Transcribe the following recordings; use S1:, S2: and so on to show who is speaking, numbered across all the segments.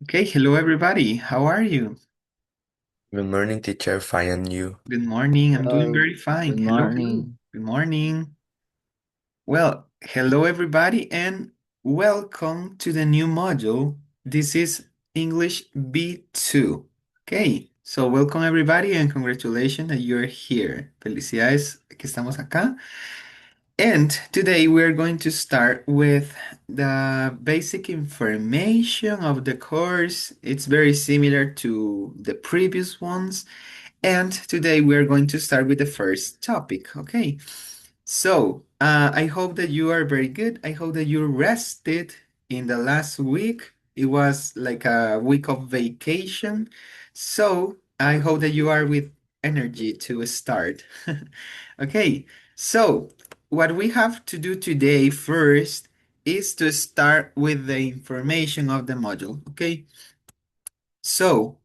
S1: Okay, hello everybody. How are you?
S2: Good morning, teacher. Fine, and you?
S1: Good morning. I'm doing
S3: Hello,
S1: very fine.
S3: good
S1: Hello, hello.
S3: morning.
S1: Good morning. Well, hello everybody and welcome to the new module. This is English B2. Okay, so welcome everybody and congratulations that you're here. Felicidades que estamos acá. And today we're going to start with the basic information of the course. It's very similar to the previous ones. And today we're going to start with the first topic. Okay. So I hope that you are very good. I hope that you rested in the last week. It was like a week of vacation. So I hope that you are with energy to start. Okay. So what we have to do today first is to start with the information of the module. Okay. So,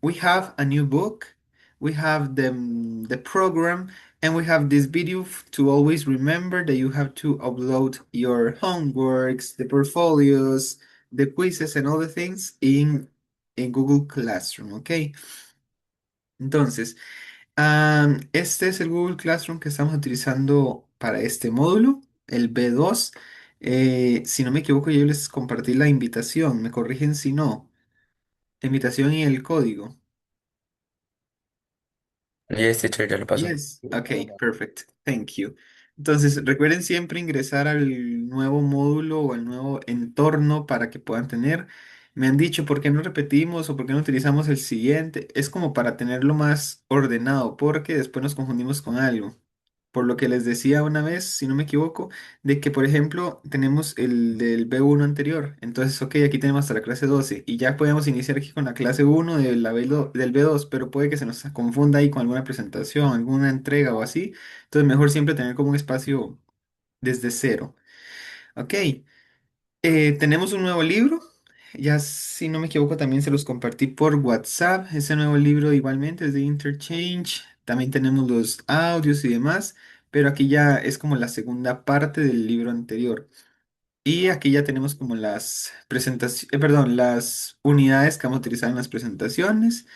S1: we have a new book, we have the program, and we have this video to always remember that you have to upload your homeworks, the portfolios, the quizzes, and all the things in Google Classroom, ¿ok? Entonces, este es el Google Classroom que estamos utilizando para este módulo, el B2. Si no me equivoco, yo les compartí la invitación, me corrigen si no. La invitación y el código.
S2: Yes, teacher, ya lo pasó.
S1: Yes. Okay, perfect. Thank you. Entonces, recuerden siempre ingresar al nuevo módulo o al nuevo entorno para que puedan tener. Me han dicho por qué no repetimos o por qué no utilizamos el siguiente. Es como para tenerlo más ordenado, porque después nos confundimos con algo. Por lo que les decía una vez, si no me equivoco, de que, por ejemplo, tenemos el del B1 anterior. Entonces, ok, aquí tenemos hasta la clase 12 y ya podemos iniciar aquí con la clase 1 de la del B2, pero puede que se nos confunda ahí con alguna presentación, alguna entrega o así. Entonces, mejor siempre tener como un espacio desde cero. Ok. Tenemos un nuevo libro. Ya si no me equivoco también se los compartí por WhatsApp. Ese nuevo libro igualmente es de Interchange. También tenemos los audios y demás. Pero aquí ya es como la segunda parte del libro anterior. Y aquí ya tenemos como las presentaciones, perdón, las unidades que vamos a utilizar en las presentaciones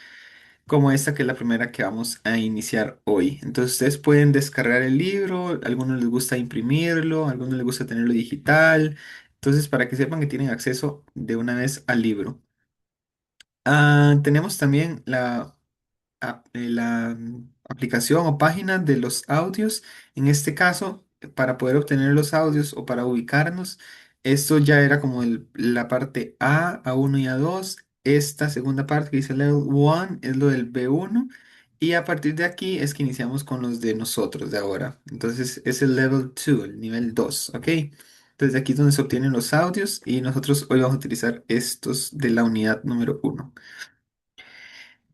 S1: como esta que es la primera que vamos a iniciar hoy. Entonces ustedes pueden descargar el libro, a algunos les gusta imprimirlo, a algunos les gusta tenerlo digital. Entonces para que sepan que tienen acceso de una vez al libro. Tenemos también la aplicación o página de los audios. En este caso, para poder obtener los audios o para ubicarnos, esto ya era como la parte A1 y A2. Esta segunda parte que dice Level 1 es lo del B1. Y a partir de aquí es que iniciamos con los de nosotros de ahora. Entonces es el Level 2, el nivel 2, ¿ok? Entonces aquí es donde se obtienen los audios y nosotros hoy vamos a utilizar estos de la unidad número 1.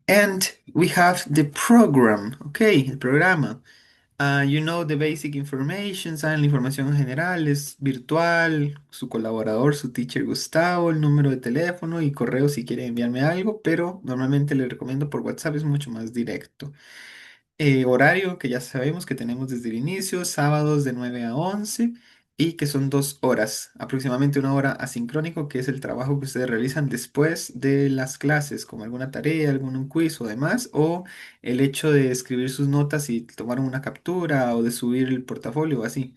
S1: And we have the program, ok, el programa. You know the basic information, saben la información en general, es virtual, su colaborador, su teacher Gustavo, el número de teléfono y correo si quiere enviarme algo, pero normalmente le recomiendo por WhatsApp, es mucho más directo. Horario que ya sabemos que tenemos desde el inicio, sábados de 9 a 11 y que son 2 horas, aproximadamente una hora asincrónico, que es el trabajo que ustedes realizan después de las clases, como alguna tarea, algún quiz o demás, o el hecho de escribir sus notas y tomar una captura o de subir el portafolio o así.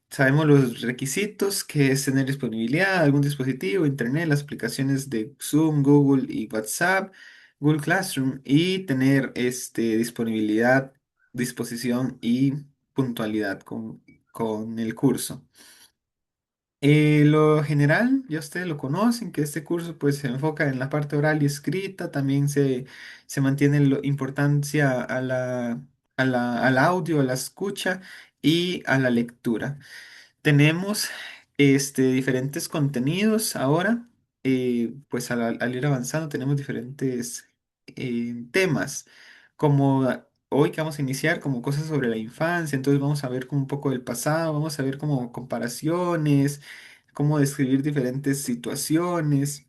S1: Sabemos los requisitos, que es tener disponibilidad, algún dispositivo, internet, las aplicaciones de Zoom, Google y WhatsApp, Google Classroom y tener disponibilidad, disposición y puntualidad con el curso. Lo general, ya ustedes lo conocen, que este curso pues se enfoca en la parte oral y escrita, también se mantiene la importancia al audio, a la escucha y a la lectura. Tenemos diferentes contenidos ahora, pues al ir avanzando tenemos diferentes temas, como hoy que vamos a iniciar como cosas sobre la infancia, entonces vamos a ver como un poco del pasado, vamos a ver como comparaciones, cómo describir diferentes situaciones,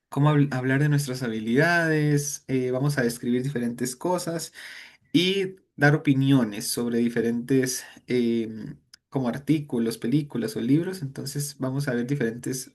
S1: cómo hablar de nuestras habilidades, vamos a describir diferentes cosas y dar opiniones sobre diferentes como artículos, películas o libros. Entonces vamos a ver diferentes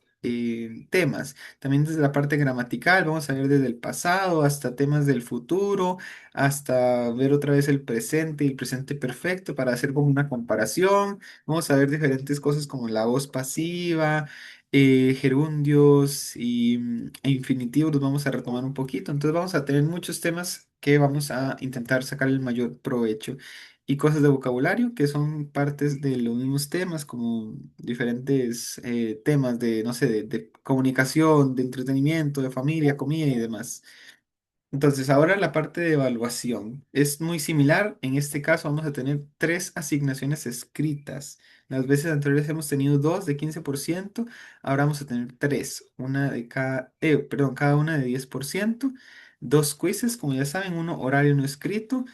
S1: temas. También desde la parte gramatical, vamos a ver desde el pasado hasta temas del futuro, hasta ver otra vez el presente y el presente perfecto para hacer como una comparación. Vamos a ver diferentes cosas como la voz pasiva, gerundios e infinitivos, los vamos a retomar un poquito. Entonces vamos a tener muchos temas que vamos a intentar sacar el mayor provecho y cosas de vocabulario que son partes de los mismos temas, como diferentes temas de, no sé, de comunicación, de entretenimiento, de familia, comida y demás. Entonces, ahora la parte de evaluación es muy similar. En este caso vamos a tener tres asignaciones escritas. Las veces anteriores hemos tenido dos de 15%. Ahora vamos a tener tres, una de cada una de 10%. Dos quizzes, como ya saben, uno oral y uno escrito,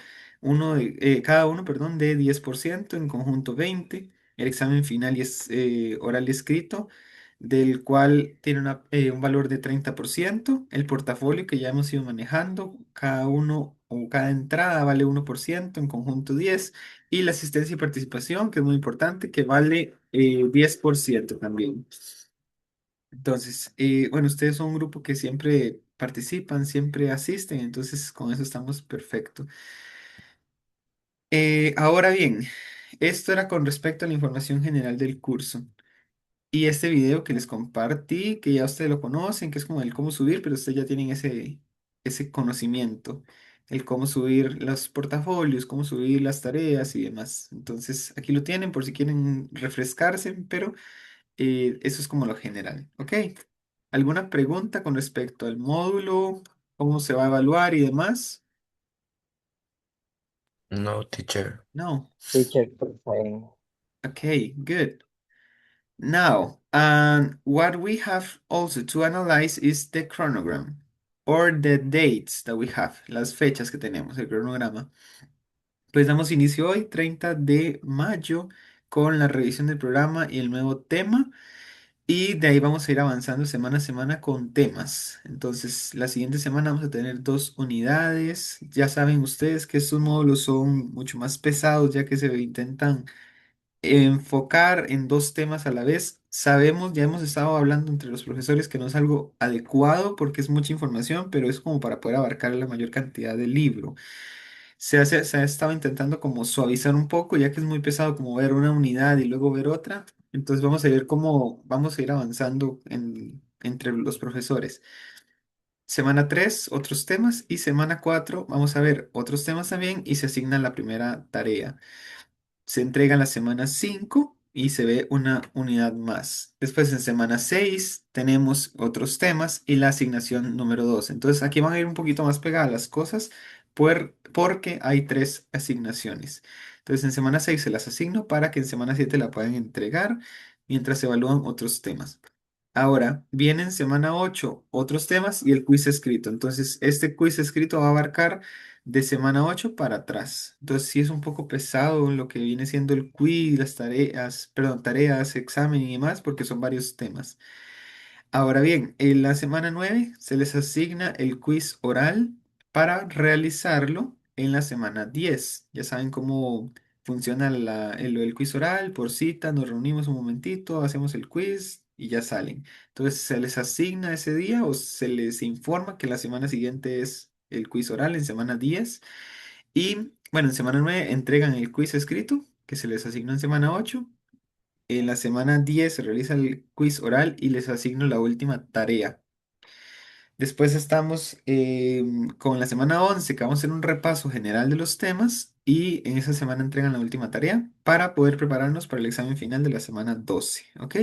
S1: cada uno, perdón, de 10%, en conjunto 20. El examen final y es oral y escrito, del cual tiene un valor de 30%. El portafolio que ya hemos ido manejando, cada uno o cada entrada vale 1%, en conjunto 10%. Y la asistencia y participación, que es muy importante, que vale 10% también. Entonces, bueno, ustedes son un grupo que siempre participan, siempre asisten, entonces con eso estamos perfecto. Ahora bien, esto era con respecto a la información general del curso. Y este video que les compartí, que ya ustedes lo conocen, que es como el cómo subir, pero ustedes ya tienen ese conocimiento, el cómo subir los portafolios, cómo subir las tareas y demás. Entonces, aquí lo tienen por si quieren refrescarse, pero eso es como lo general, ¿ok? ¿Alguna pregunta con respecto al módulo, cómo se va a evaluar y demás?
S2: No, teacher.
S1: No.
S3: Teacher, por favor.
S1: Okay, good. Now, what we have also to analyze is the chronogram or the dates that we have, las fechas que tenemos, el cronograma. Pues damos inicio hoy, 30 de mayo, con la revisión del programa y el nuevo tema. Y de ahí vamos a ir avanzando semana a semana con temas. Entonces, la siguiente semana vamos a tener dos unidades. Ya saben ustedes que estos módulos son mucho más pesados, ya que se intentan enfocar en dos temas a la vez. Sabemos, ya hemos estado hablando entre los profesores que no es algo adecuado porque es mucha información, pero es como para poder abarcar la mayor cantidad del libro. Se ha estado intentando como suavizar un poco, ya que es muy pesado como ver una unidad y luego ver otra. Entonces vamos a ver cómo vamos a ir avanzando entre los profesores. Semana 3 otros temas, y semana 4 vamos a ver otros temas también y se asigna la primera tarea. Se entrega en la semana 5 y se ve una unidad más. Después en semana 6 tenemos otros temas y la asignación número 2. Entonces aquí van a ir un poquito más pegadas las cosas porque hay tres asignaciones. Entonces en semana 6 se las asigno para que en semana 7 la puedan entregar mientras se evalúan otros temas. Ahora, viene en semana 8 otros temas y el quiz escrito. Entonces, este quiz escrito va a abarcar de semana 8 para atrás. Entonces, sí es un poco pesado lo que viene siendo el quiz, las tareas, perdón, tareas, examen y demás, porque son varios temas. Ahora bien, en la semana 9 se les asigna el quiz oral para realizarlo en la semana 10. Ya saben cómo funciona el quiz oral, por cita, nos reunimos un momentito, hacemos el quiz y ya salen. Entonces se les asigna ese día o se les informa que la semana siguiente es el quiz oral en semana 10. Y bueno, en semana 9 entregan el quiz escrito que se les asignó en semana 8. En la semana 10 se realiza el quiz oral y les asigno la última tarea. Después estamos con la semana 11 que vamos a hacer un repaso general de los temas y en esa semana entregan la última tarea para poder prepararnos para el examen final de la semana 12, ¿ok?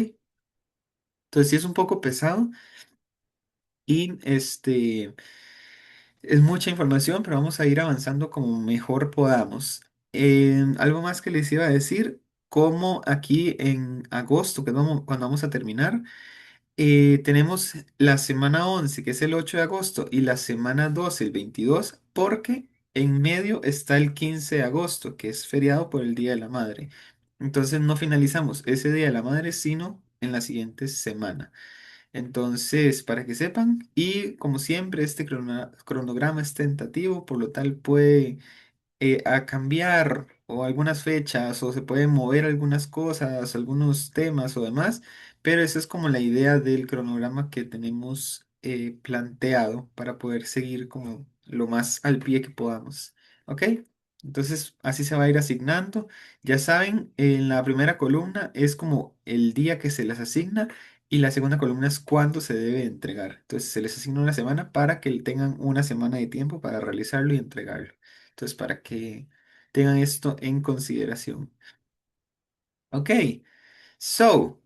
S1: Entonces sí es un poco pesado y es mucha información, pero vamos a ir avanzando como mejor podamos. Algo más que les iba a decir, como aquí en agosto, que es cuando vamos a terminar. Tenemos la semana 11 que es el 8 de agosto, y la semana 12 el 22 porque en medio está el 15 de agosto, que es feriado por el Día de la Madre. Entonces no finalizamos ese Día de la Madre, sino en la siguiente semana. Entonces, para que sepan, y como siempre, este cronograma es tentativo, por lo tal puede a cambiar o algunas fechas o se pueden mover algunas cosas, algunos temas o demás, pero esa es como la idea del cronograma que tenemos planteado para poder seguir como lo más al pie que podamos. ¿Ok? Entonces, así se va a ir asignando. Ya saben, en la primera columna es como el día que se les asigna y la segunda columna es cuándo se debe entregar. Entonces, se les asigna una semana para que tengan una semana de tiempo para realizarlo y entregarlo. Entonces, para que tengan esto en consideración. Ok, so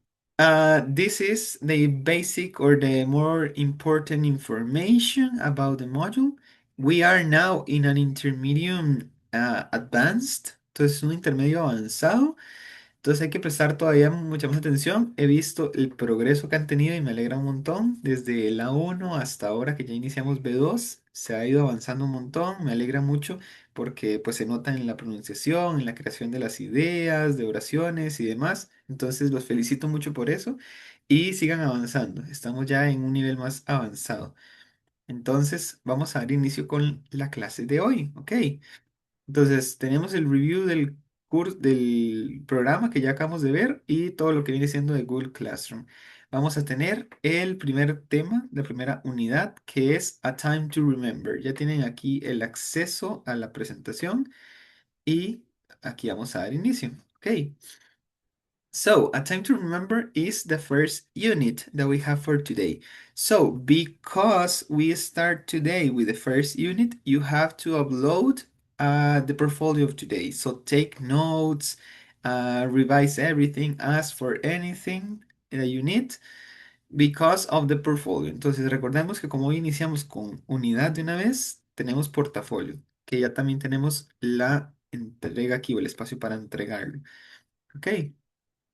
S1: this is the basic or the more important information about the module. We are now in an intermediate advanced, entonces un intermedio avanzado. Entonces hay que prestar todavía mucha más atención. He visto el progreso que han tenido y me alegra un montón. Desde la uno hasta ahora que ya iniciamos B2, se ha ido avanzando un montón. Me alegra mucho porque pues se nota en la pronunciación, en la creación de las ideas, de oraciones y demás. Entonces los felicito mucho por eso y sigan avanzando. Estamos ya en un nivel más avanzado. Entonces vamos a dar inicio con la clase de hoy, ¿ok? Entonces, tenemos el review del curso del programa que ya acabamos de ver y todo lo que viene siendo de Google Classroom. Vamos a tener el primer tema, la primera unidad, que es A Time to Remember. Ya tienen aquí el acceso a la presentación y aquí vamos a dar inicio. Ok. So, A Time to Remember is the first unit that we have for today. So, because we start today with the first unit, you have to upload the portfolio of today. So, take notes, revise everything, ask for anything that you need because of the portfolio. Entonces, recordemos que como hoy iniciamos con unidad de una vez, tenemos portafolio, que ya también tenemos la entrega aquí o el espacio para entregarlo. Ok.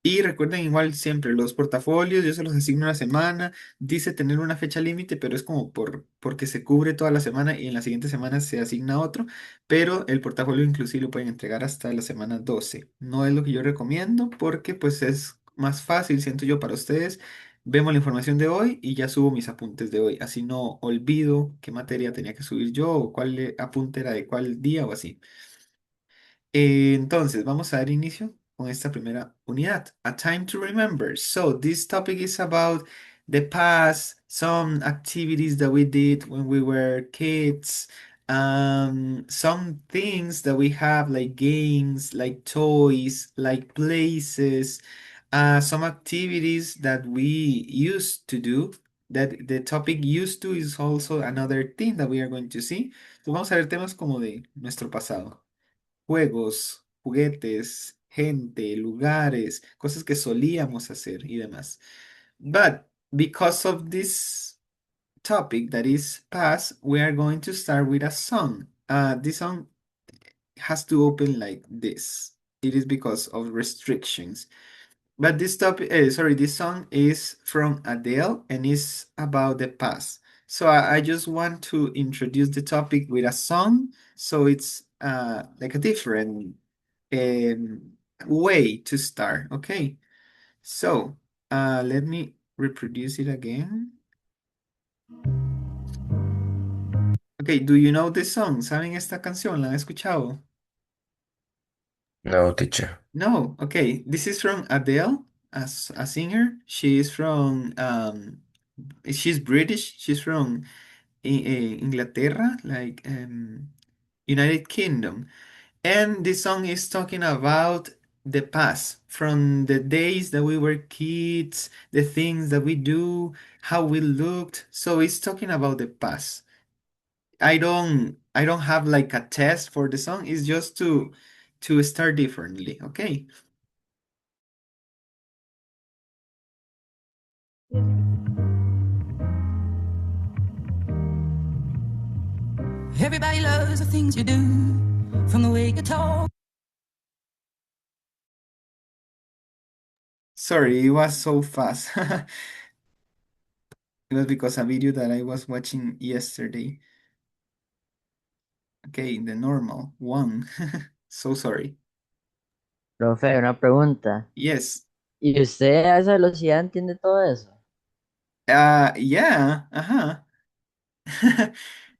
S1: Y recuerden igual siempre los portafolios, yo se los asigno una semana, dice tener una fecha límite, pero es como porque se cubre toda la semana y en la siguiente semana se asigna otro, pero el portafolio inclusive lo pueden entregar hasta la semana 12. No es lo que yo recomiendo porque pues es más fácil, siento yo, para ustedes. Vemos la información de hoy y ya subo mis apuntes de hoy, así no olvido qué materia tenía que subir yo o cuál apunte era de cuál día o así. Entonces, vamos a dar inicio con esta primera unidad. A time to remember. So, this topic is about the past, some activities that we did when we were kids, some things that we have like games, like toys, like places, some activities that we used to do. That the topic used to is also another thing that we are going to see. So, vamos a ver temas como de nuestro pasado juegos, juguetes, gente, lugares, cosas que solíamos hacer y demás. But because of this topic that is past, we are going to start with a song. This song has to open like this. It is because of restrictions. But this topic, sorry, this song is from Adele and is about the past. So I just want to introduce the topic with a song, so it's like a different um, way to start. Okay, so let me reproduce it again. Okay, do you know this song? ¿Saben esta canción? ¿La han escuchado?
S2: No, teacher.
S1: No, okay. This is from Adele, as a singer. She is from she's British. She's from Inglaterra, like United Kingdom. And this song is talking about the past, from the days that we were kids, the things that we do, how we looked. So it's talking about the past. I don't have like a test for the song. It's just to start differently, okay?
S3: Everybody loves the things you do, from the way you talk.
S1: Sorry, it was so fast. It was because a video that I was watching yesterday. Okay, the normal one. So sorry.
S4: Profe, una pregunta.
S1: Yes.
S4: ¿Y usted a esa velocidad entiende todo eso?
S1: Yeah, uh-huh.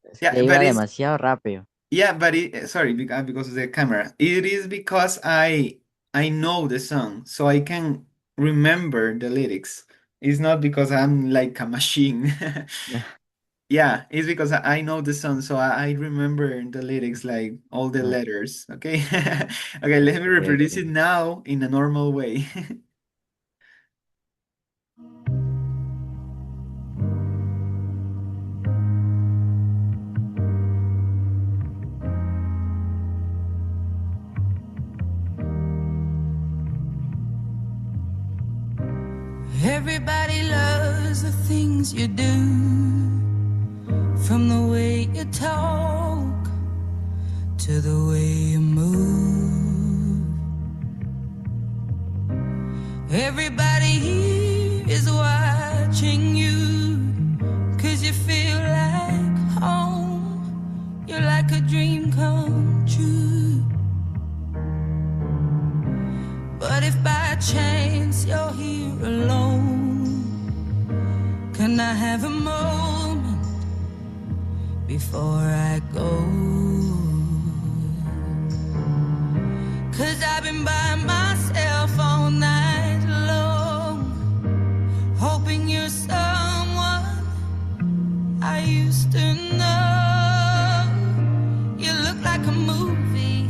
S4: Es
S1: Yeah,
S4: que
S1: but
S4: iba
S1: it's
S4: demasiado rápido.
S1: yeah, but sorry, because of the camera. It is because I know the song, so I can remember the lyrics. It's not because I'm like a machine. Yeah, it's because I know the song, so I remember the lyrics, like all the
S4: Ah,
S1: letters. Okay. Okay, let me
S4: okay,
S1: reproduce
S4: okay.
S1: it now in a normal way.
S3: Everybody loves the things you do, from the way you talk to the way you move. Everybody here is watching you, 'cause you feel like home. You're like a dream come true. But if by chance you're here alone, can I have a moment before I go? 'Cause I've been by myself all night long, hoping you're someone I used to know. You look like a movie,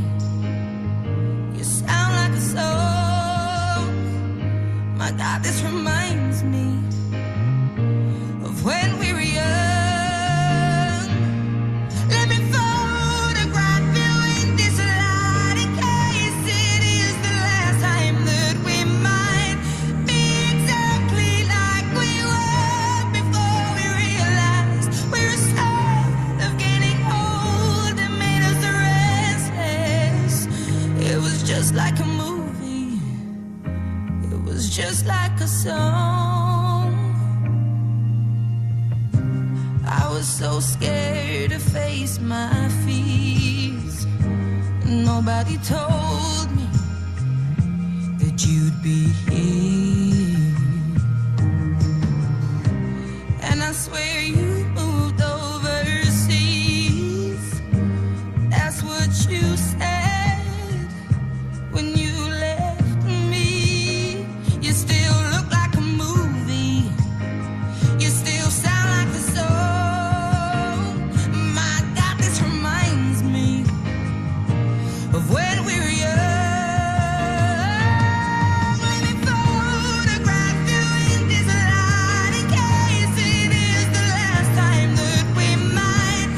S3: you sound like a song. My God, this reminds me of when we were young. Let me photograph you in this light, in case it is the last time that we might be exactly like we were before we realized we were scared of getting old. It made us restless. It was just like a movie, it was just like a song. I was so scared to face my fears. Nobody told me that you'd be here. And I swear you moved overseas. That's what you said when you left me. You still look like a movie, you still sound like a song. My God, this reminds me of when we were young. Let me photograph you in this light, in case it is the last time that we might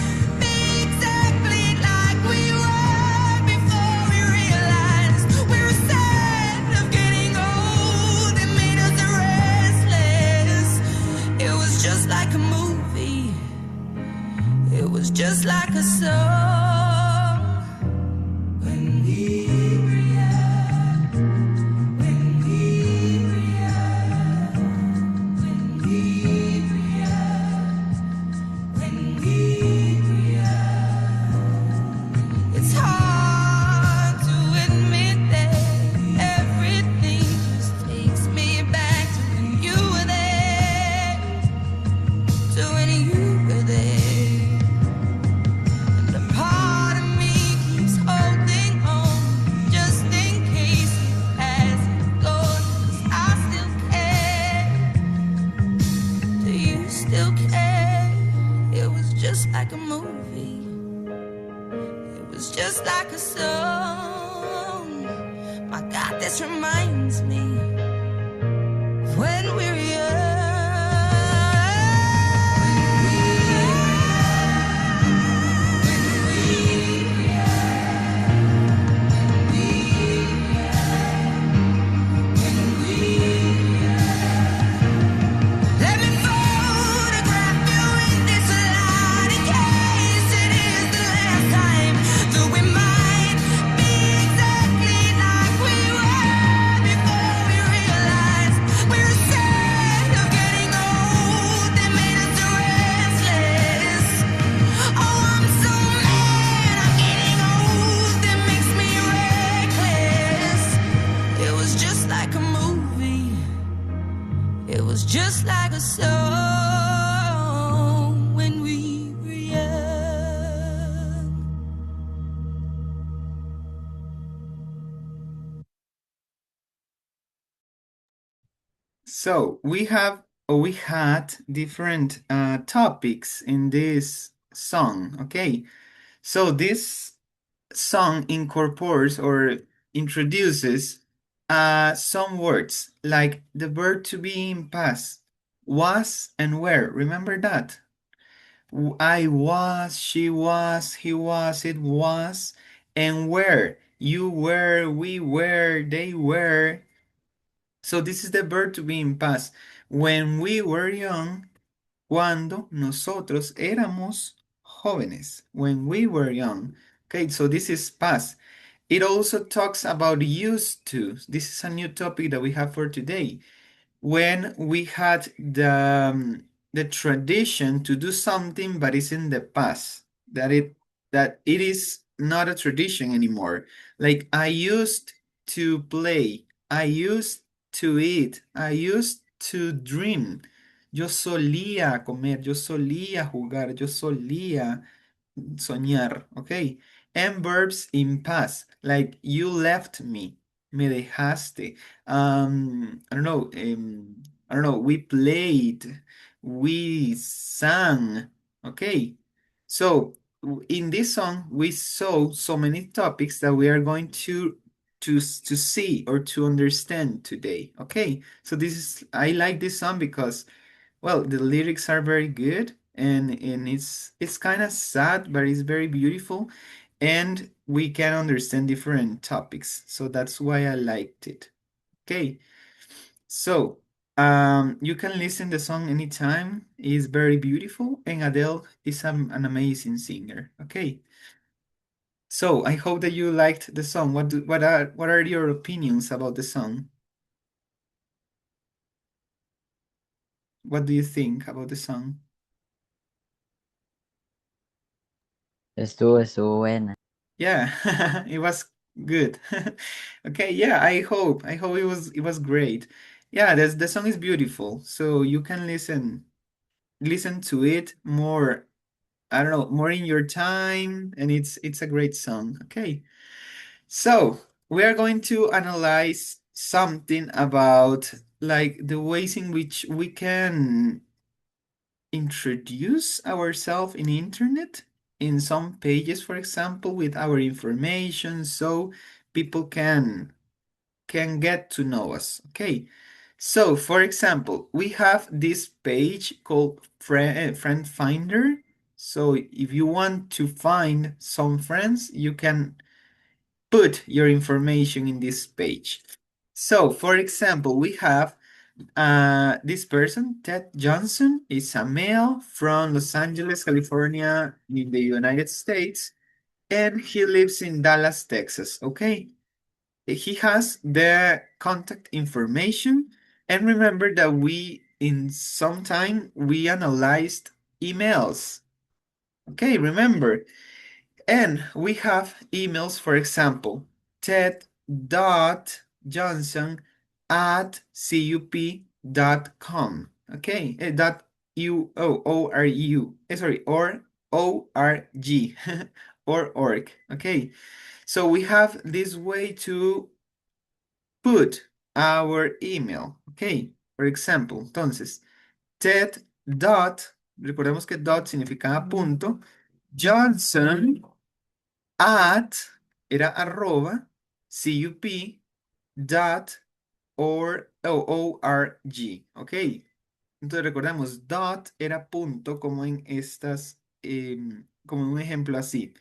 S3: be exactly like we were before we realized we were sad of getting old. It made us restless. It was just like a movie, it was just like a song. When we were young, when we were young, when we were young, when we were young. It's hard to admit that everything just takes me back to when you were there, to when you were there. And a part of me keeps holding on, just in case it hasn't gone. 'Cause I still care. Do you still care? It was just like a movie, it was just like a song. My God, this reminds me of when we were young. Let me photograph you in this light, in case it is the last time that we might be exactly like we were before we realized we were sad of getting old. They made us restless. Oh, I'm so mad I'm getting old. It makes me reckless. It was just like a movie, it was just like a song when we were young.
S1: So we had different topics in this song. Okay, so this song incorporates or introduces some words like the verb to be in past, was and were. Remember that? I was, she was, he was, it was, and were. You were, we were, they were. So this is the verb to be in past. When we were young, cuando nosotros éramos jóvenes. When we were young. Okay, so this is past. It also talks about used to. This is a new topic that we have for today. When we had the tradition to do something, but it's in the past, that it is not a tradition anymore. Like I used to play, I used to eat, I used to dream. Yo solía comer, yo solía jugar, yo solía soñar, okay? And verbs in past, like you left me, me dejaste. I don't know, we played, we sang, okay? So in this song, we saw so many topics that we are going to see or to understand today, okay? So this is, I like this song because well, the lyrics are very good and it's kind of sad, but it's very beautiful and we can understand different topics. So that's why I liked it. Okay. So, you can listen the song anytime. It's very beautiful and Adele is an amazing singer. Okay. So, I hope that you liked the song. What are your opinions about the song? What do you think about the song?
S4: Estuvo buena.
S1: Yeah, it was good. Okay, yeah, I hope it was great. Yeah, the song is beautiful. So you can listen to it more, I don't know, more in your time and it's a great song. Okay. So, we are going to analyze something about like the ways in which we can introduce ourselves in the internet in some pages, for example, with our information so people can get to know us. Okay. So, for example, we have this page called Friend Finder. So, if you want to find some friends, you can put your information in this page. So, for example, we have this person, Ted Johnson, is a male from Los Angeles, California, in the United States, and he lives in Dallas, Texas. Okay. He has the contact information. And remember that in some time, we analyzed emails. Okay, remember. And we have emails, for example, ted.johnson@cup.com. Okay, dot U-O-R-U, sorry, or O-R-G, or org. Okay, so we have this way to put our email. Okay, for example, entonces, ted dot, recordemos que dot significa punto, Johnson at era arroba cup.org, ¿ok? Entonces recordamos, dot era punto como en estas, como en un ejemplo así.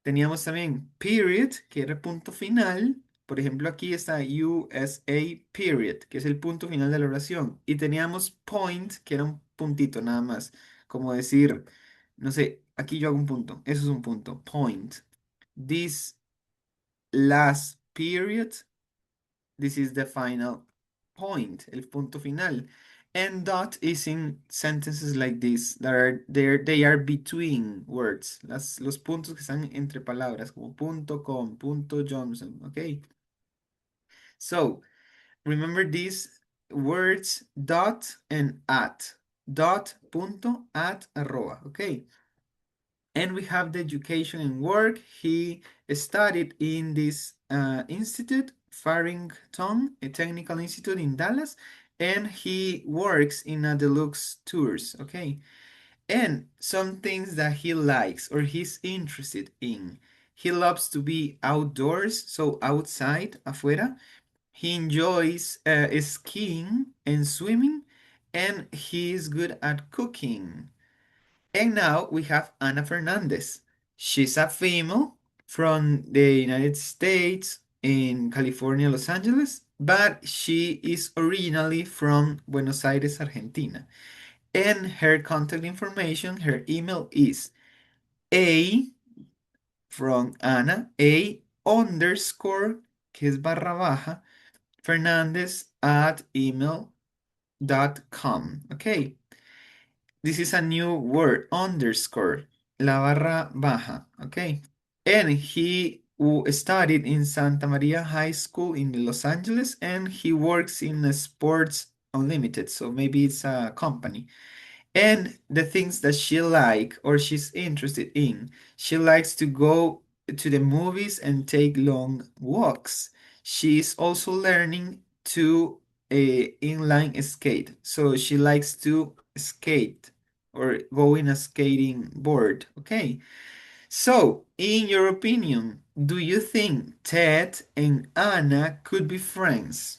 S1: Teníamos también period, que era punto final. Por ejemplo, aquí está USA period, que es el punto final de la oración. Y teníamos point, que era un puntito nada más. Como decir, no sé, aquí yo hago un punto. Eso es un punto. Point. This last period, this is the final point, el punto final. And dot is in sentences like this, that are there, they are between words. Los puntos que están entre palabras, como punto com, punto Johnson, okay? So, remember these words, dot and at. Dot, punto, at, arroba, okay? And we have the education and work. He studied in this institute, Farrington, a technical institute in Dallas, and he works in a deluxe tours, okay? And some things that he likes or he's interested in. He loves to be outdoors, so outside, afuera. He enjoys skiing and swimming, and he is good at cooking. And now we have Ana Fernandez. She's a female from the United States in California, Los Angeles, but she is originally from Buenos Aires, Argentina. And her contact information, her email is A from Ana, A underscore, que es barra baja, Fernandez at email.com. Okay, this is a new word, underscore, la barra baja. Okay, and he studied in Santa Maria High School in Los Angeles, and he works in Sports Unlimited, so maybe it's a company. And the things that she like or she's interested in, she likes to go to the movies and take long walks. She's also learning to inline skate, so she likes to skate or go in a skating board. Okay, so in your opinion, do you think Ted and Anna could be friends?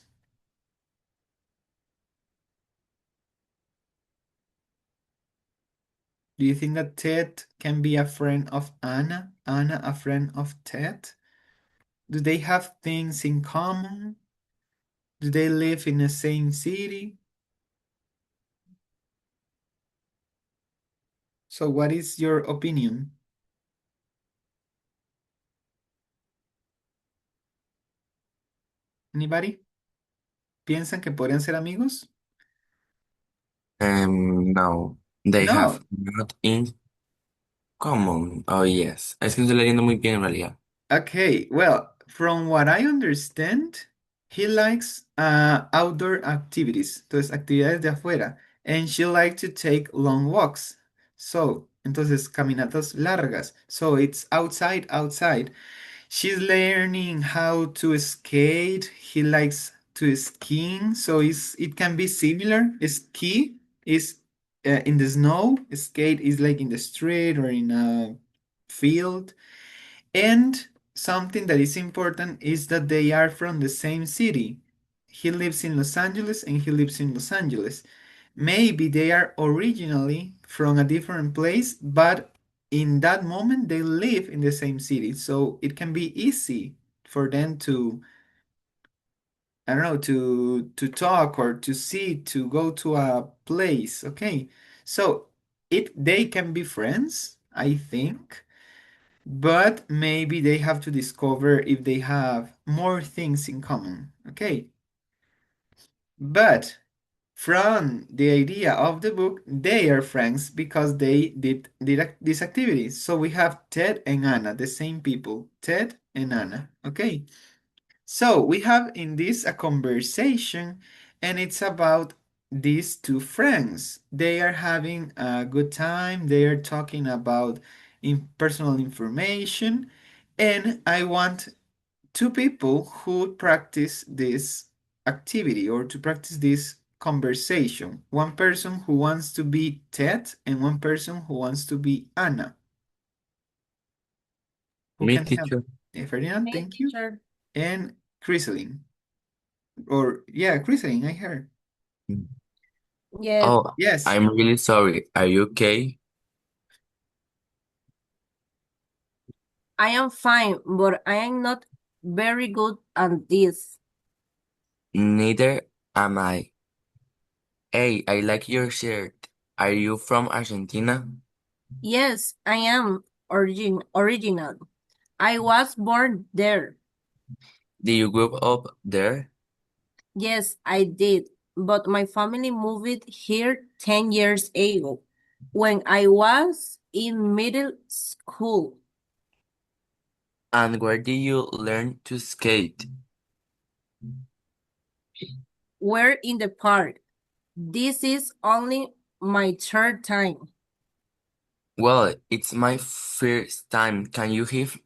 S1: Do you think that Ted can be a friend of Anna? Anna a friend of Ted? Do they have things in common? Do they live in the same city? So what is your opinion? Anybody? ¿Piensan que podrían ser amigos?
S2: No, they have
S1: No.
S2: not in common. Oh, yes. Es que no estoy leyendo muy bien en realidad.
S1: Okay, well, from what I understand, he likes outdoor activities, entonces actividades de afuera, and she likes to take long walks. So, entonces caminatas largas. So it's outside, outside. She's learning how to skate. He likes to skiing, so it can be similar. Ski is in the snow. Skate is like in the street or in a field. And something that is important is that they are from the same city. He lives in Los Angeles and he lives in Los Angeles. Maybe they are originally from a different place, but in that moment they live in the same city. So it can be easy for them to, I don't know, to talk or to see, to go to a place. Okay. So they can be friends, I think, but maybe they have to discover if they have more things in common. Okay. But from the idea of the book, they are friends because they did this activity. So we have Ted and Anna, the same people, Ted and Anna. Okay. So we have in this a conversation, and it's about these two friends. They are having a good time. They are talking about personal information, and I want two people who practice this activity or to practice this conversation. One person who wants to be Ted and one person who wants to be Anna. Who
S2: Me,
S1: can help?
S2: teacher.
S1: Ferdinand, thank you. And Chrysaline. Or yeah, Chrysaline, I heard.
S2: Oh,
S1: Yes.
S2: I'm really sorry. Are you okay?
S5: I am fine, but I am not very good at this.
S2: Neither am I. Hey, I like your shirt. Are you from Argentina?
S5: Yes, I am original. I was born there.
S2: Did you grow up there?
S5: Yes, I did. But my family moved here 10 years ago when I was in middle school.
S2: And where did you learn to skate?
S5: We're in the park. This is only my third time.
S2: Well, it's my first time. Can you give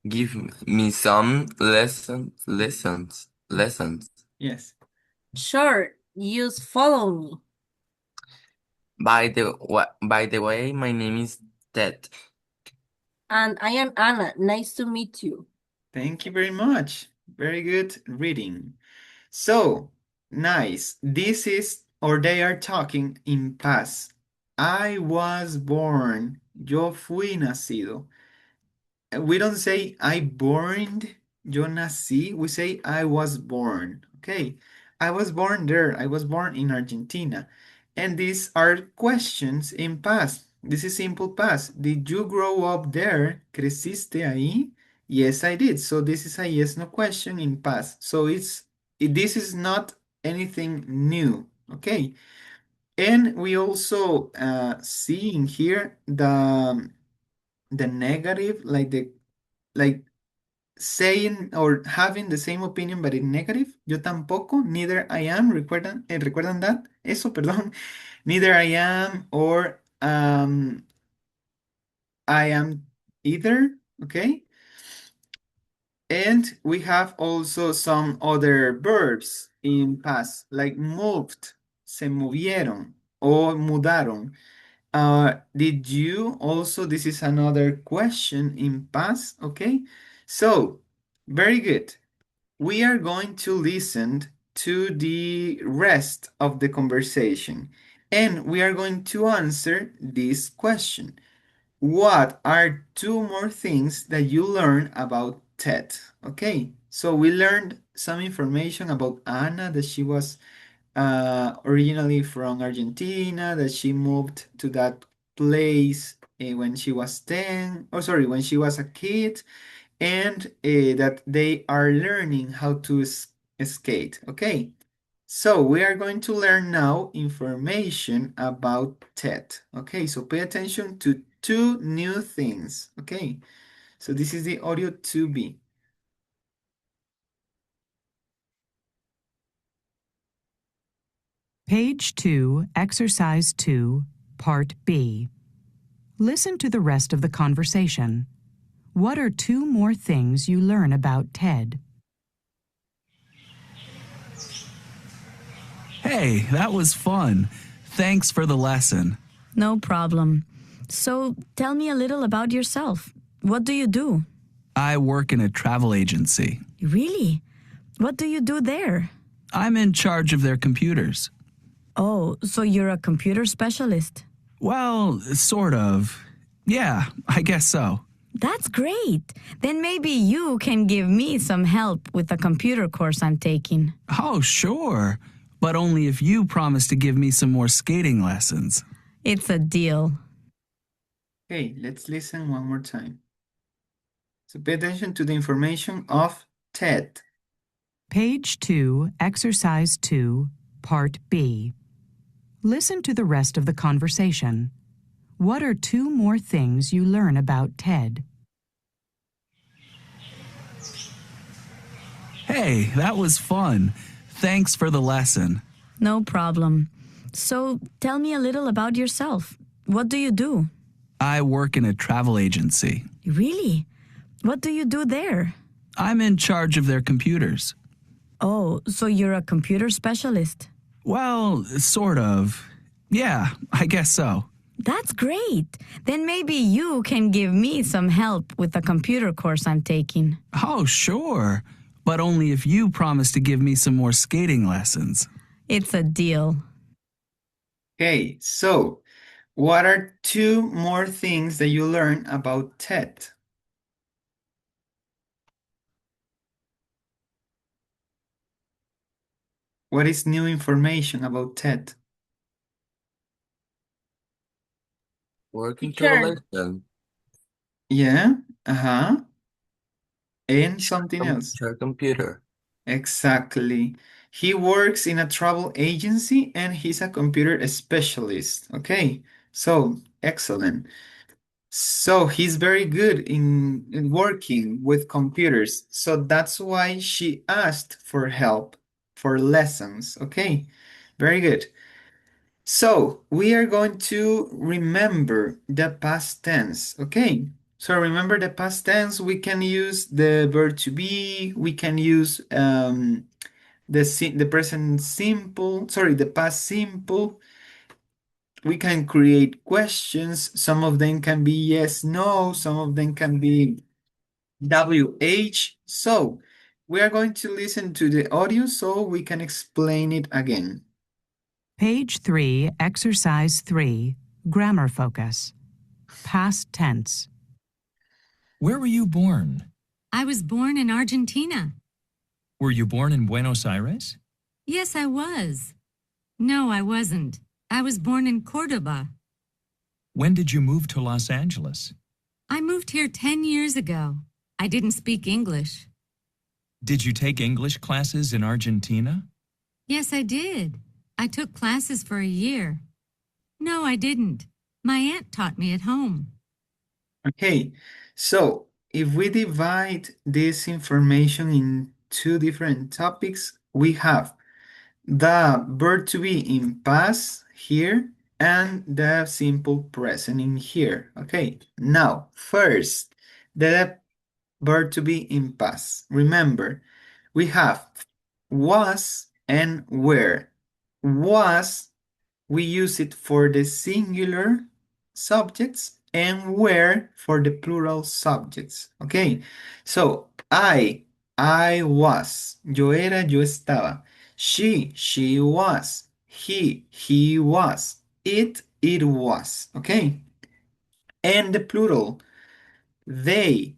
S2: give me some lessons?
S1: Yes.
S5: Sure, use follow me.
S2: By the way, my name is Ted.
S5: And I am Anna. Nice to meet you.
S1: Thank you very much. Very good reading. So, nice. This is, or they are talking in past. I was born. Yo fui nacido. We don't say I born, yo nací. We say I was born. Okay. I was born there. I was born in Argentina. And these are questions in past. This is simple past. Did you grow up there? ¿Creciste ahí? Yes, I did. So this is a yes no question in past. So this is not anything new. Okay. And we also see in here the negative, like saying or having the same opinion but in negative. Yo tampoco, neither I am. ¿Recuerdan that? Eso, perdón. Neither I am or I am either. Okay. And we have also some other verbs in past, like moved, se movieron, o mudaron. Did you also, this is another question in past, okay? So, very good. We are going to listen to the rest of the conversation and we are going to answer this question. What are two more things that you learn about Ted? Okay, so we learned some information about Anna, that she was originally from Argentina, that she moved to that place when she was 10, or sorry, when she was a kid, and that they are learning how to skate. Okay, so we are going to learn now information about TED. Okay, so pay attention to two new things. Okay, so this is the audio 2B.
S6: Page 2, Exercise 2, Part B. Listen to the rest of the conversation. What are two more things you learn about Ted?
S7: Hey, that was fun. Thanks for the lesson.
S8: No problem. So, tell me a little about yourself. What do you do?
S7: I work in a travel agency.
S8: Really? What do you do there?
S7: I'm in charge of their computers.
S8: Oh, so you're a computer specialist.
S7: Well, sort of. Yeah, I guess so.
S8: That's great. Then maybe you can give me some help with the computer course I'm taking.
S7: Oh, sure. But only if you promise to give me some more skating lessons.
S8: It's a deal.
S1: Okay, let's listen one more time. So pay attention to the information of TED.
S6: Page 2, Exercise 2, Part B. Listen to the rest of the conversation. What are two more things you learn about Ted?
S7: Hey, that was fun. Thanks for the lesson.
S8: No problem. So, tell me a little about yourself. What do you do?
S7: I work in a travel agency.
S8: Really? What do you do there?
S7: I'm in charge of their computers.
S8: Oh, so you're a computer specialist.
S7: Well, sort of. Yeah, I guess so.
S8: That's great. Then maybe you can give me some help with the computer course I'm taking.
S7: Oh, sure. But only if you promise to give me some more skating lessons.
S8: It's a deal.
S1: Okay, so what are two more things that you learn about TED? What is new information about TED?
S2: Working
S5: Teacher,
S2: travel
S1: Yeah, uh-huh. And something else.
S2: share computer.
S1: Exactly. He works in a travel agency and he's a computer specialist. Okay, so excellent. So he's very good in working with computers. So that's why she asked for help, for lessons. Okay, very good. So we are going to remember the past tense. Okay, so remember the past tense, we can use the verb to be, we can use the present simple, sorry, the past simple. We can create questions. Some of them can be yes, no. Some of them can be WH. So we are going to listen to the audio so we can explain it again.
S6: Page 3, Exercise 3, Grammar Focus. Past tense.
S3: Where were you born?
S8: I was born in Argentina.
S3: Were you born in Buenos Aires?
S8: Yes, I was. No, I wasn't. I was born in Cordoba.
S3: When did you move to Los Angeles?
S8: I moved here 10 years ago. I didn't speak English.
S3: Did you take English classes in Argentina?
S8: Yes, I did. I took classes for a year. No, I didn't. My aunt taught me at home.
S1: Okay, so if we divide this information in two different topics, we have the verb to be in past here and the simple present in here. Okay, now first, the verb to be in past. Remember, we have was and were. Was, we use it for the singular subjects and were for the plural subjects. Okay, so I was. Yo era, yo estaba. She was. He was. It was. Okay, and the plural. They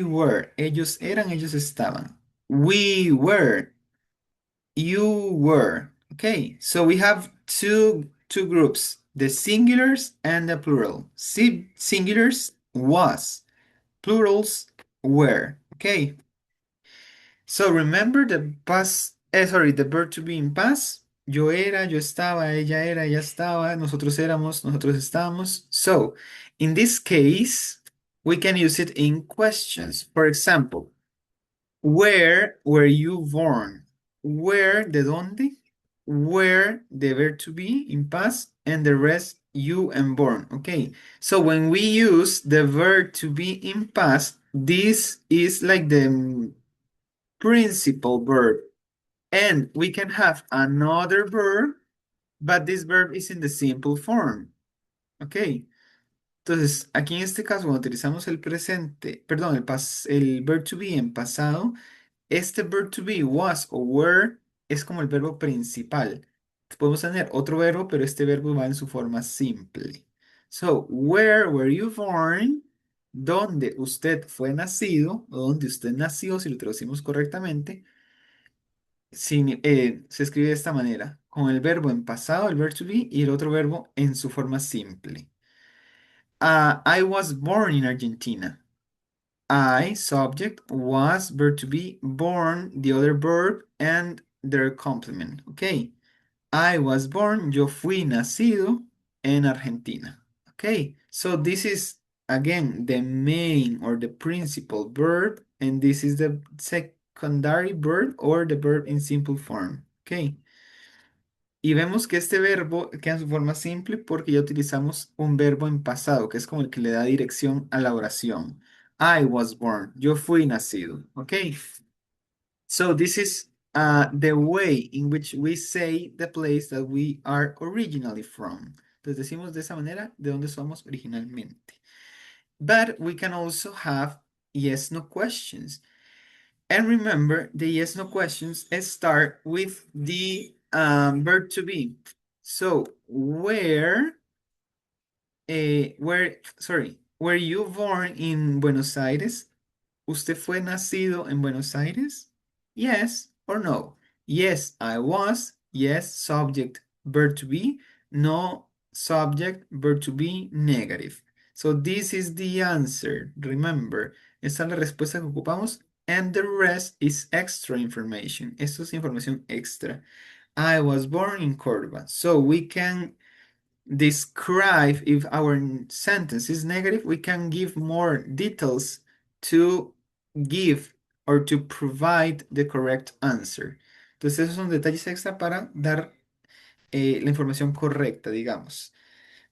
S1: were. Ellos eran, ellos estaban. We were. You were. Okay, so we have two groups, the singulars and the plural. Singulars was, plurals were. Okay, so remember the past, sorry, the verb to be in past. Yo era, yo estaba, ella estaba, nosotros éramos, nosotros estábamos. So, in this case, we can use it in questions. For example, where were you born? Where, de dónde? Where, the verb to be in past, and the rest, you and born. Okay, so when we use the verb to be in past, this is like the principal verb. And we can have another verb, but this verb is in the simple form. Ok. Entonces, aquí en este caso, cuando utilizamos el presente, perdón, el verb to be en pasado, este verb to be, was o were, es como el verbo principal. Podemos tener otro verbo, pero este verbo va en su forma simple. So, where were you born? ¿Dónde usted fue nacido? O ¿dónde usted nació? Si lo traducimos correctamente. Se escribe de esta manera, con el verbo en pasado, el verb to be, y el otro verbo en su forma simple. I was born in Argentina. I, subject, was, verb to be, born, the other verb, and their complement. Okay. I was born, yo fui nacido en Argentina. Okay. So this is, again, the main or the principal verb, and this is the secondary verb or the verb in simple form. Okay. Y vemos que este verbo queda en su forma simple porque ya utilizamos un verbo en pasado, que es como el que le da dirección a la oración. I was born. Yo fui nacido. Okay. So this is the way in which we say the place that we are originally from. Entonces decimos de esa manera de donde somos originalmente. But we can also have yes, no questions. And remember, the yes, no questions start with the verb to be. So, were you born in Buenos Aires? ¿Usted fue nacido en Buenos Aires? Yes or no? Yes, I was. Yes, subject, verb to be. No, subject, verb to be, negative. So this is the answer. Remember, esta es la respuesta que ocupamos. And the rest is extra information. Esto es información extra. I was born in Córdoba. So we can describe, if our sentence is negative, we can give more details to give or to provide the correct answer. Entonces esos son detalles extra para dar la información correcta, digamos.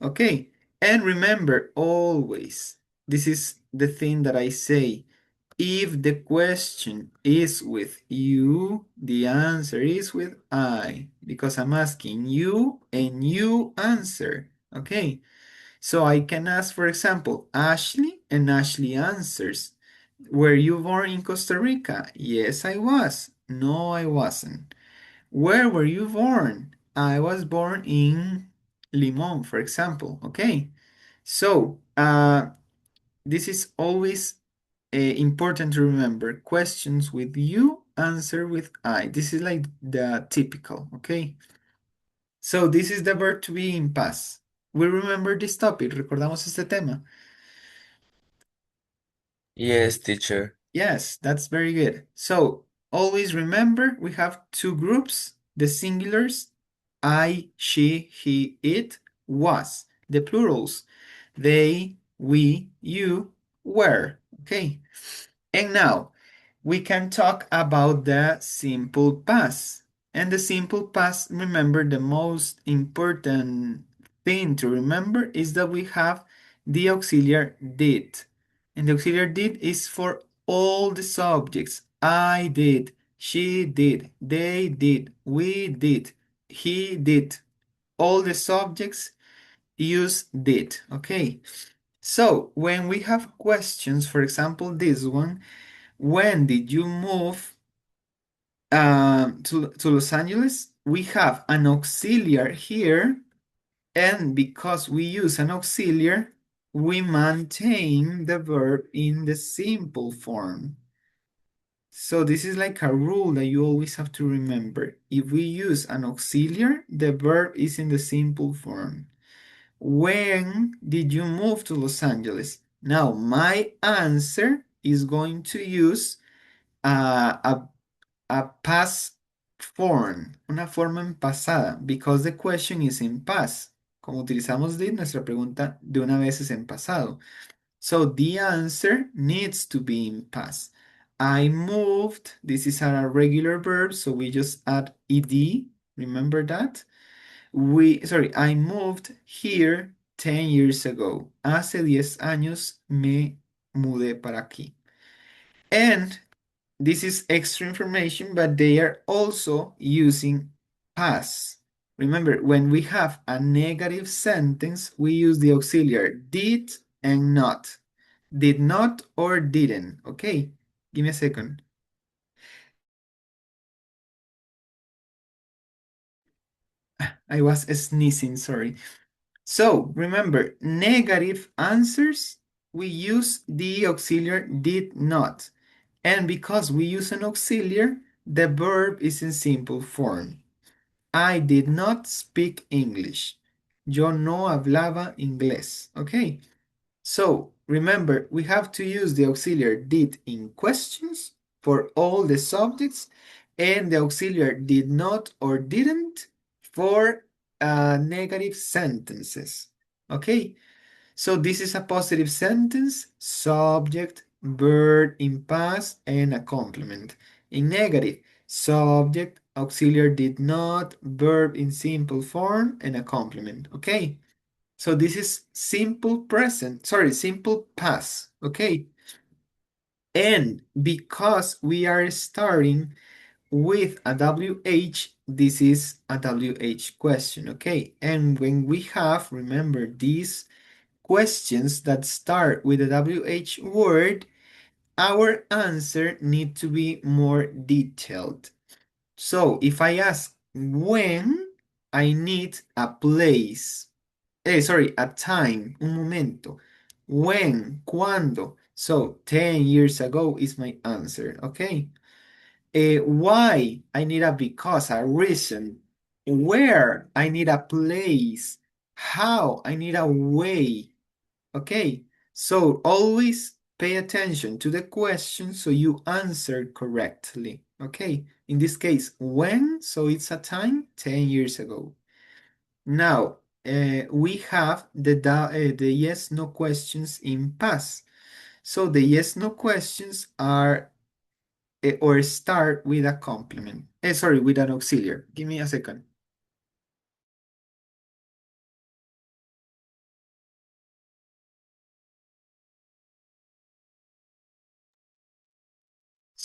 S1: Okay, and remember always, this is the thing that I say, If the question is with you, the answer is with I, because I'm asking you and you answer. Okay, so I can ask, for example, Ashley, and Ashley answers. Were you born in Costa Rica? Yes, I was. No, I wasn't. Where were you born? I was born in Limon, for example. Okay, so this is always important to remember. Questions with you, answer with I. This is like the typical, okay? So this is the verb to be in past. We remember this topic. Recordamos este tema.
S2: Yes, teacher.
S1: Yes, that's very good. So always remember we have two groups, the singulars, I, she, he, it, was. The plurals, they, we, you, were. Okay. And now we can talk about the simple past. And the simple past, remember, the most important thing to remember is that we have the auxiliary did. And the auxiliary did is for all the subjects. I did, she did, they did, we did, he did. All the subjects use did, okay? So when we have questions, for example, this one, when did you move to Los Angeles? We have an auxiliary here, and because we use an auxiliary, we maintain the verb in the simple form. So this is like a rule that you always have to remember. If we use an auxiliary, the verb is in the simple form. When did you move to Los Angeles? Now, my answer is going to use a past form, una forma en pasada, because the question is in past. Como utilizamos did, nuestra pregunta de una vez es en pasado. So the answer needs to be in past. I moved, this is a regular verb, so we just add ed, remember that? I moved here 10 years ago. Hace 10 años me mudé para aquí. And this is extra information, but they are also using past. Remember, when we have a negative sentence, we use the auxiliary did and not. Did not or didn't. Okay, give me a second. I was sneezing, sorry. So remember, negative answers, we use the auxiliary did not. And because we use an auxiliary, the verb is in simple form. I did not speak English. Yo no hablaba inglés. Okay. So remember, we have to use the auxiliary did in questions for all the subjects and the auxiliary did not or didn't for negative sentences. Okay. So this is a positive sentence, subject, verb in past, and a complement. In negative, subject, auxiliary did not, verb in simple form, and a complement. Okay? So this is simple present, sorry, simple past. Okay? And because we are starting with a WH, this is a WH question. Okay? And when we have, remember, these questions that start with a WH word, our answer need to be more detailed. So if I ask when, I need a place. A time, un momento. When, cuando. So 10 years ago is my answer, okay? Why, I need a because, a reason. Where, I need a place. How, I need a way. Okay, so always pay attention to the question so you answer correctly. Okay, in this case, when, so it's a time 10 years ago. Now, we have the yes no questions in past. So the yes no questions are or start with a complement. Sorry, with an auxiliary. Give me a second.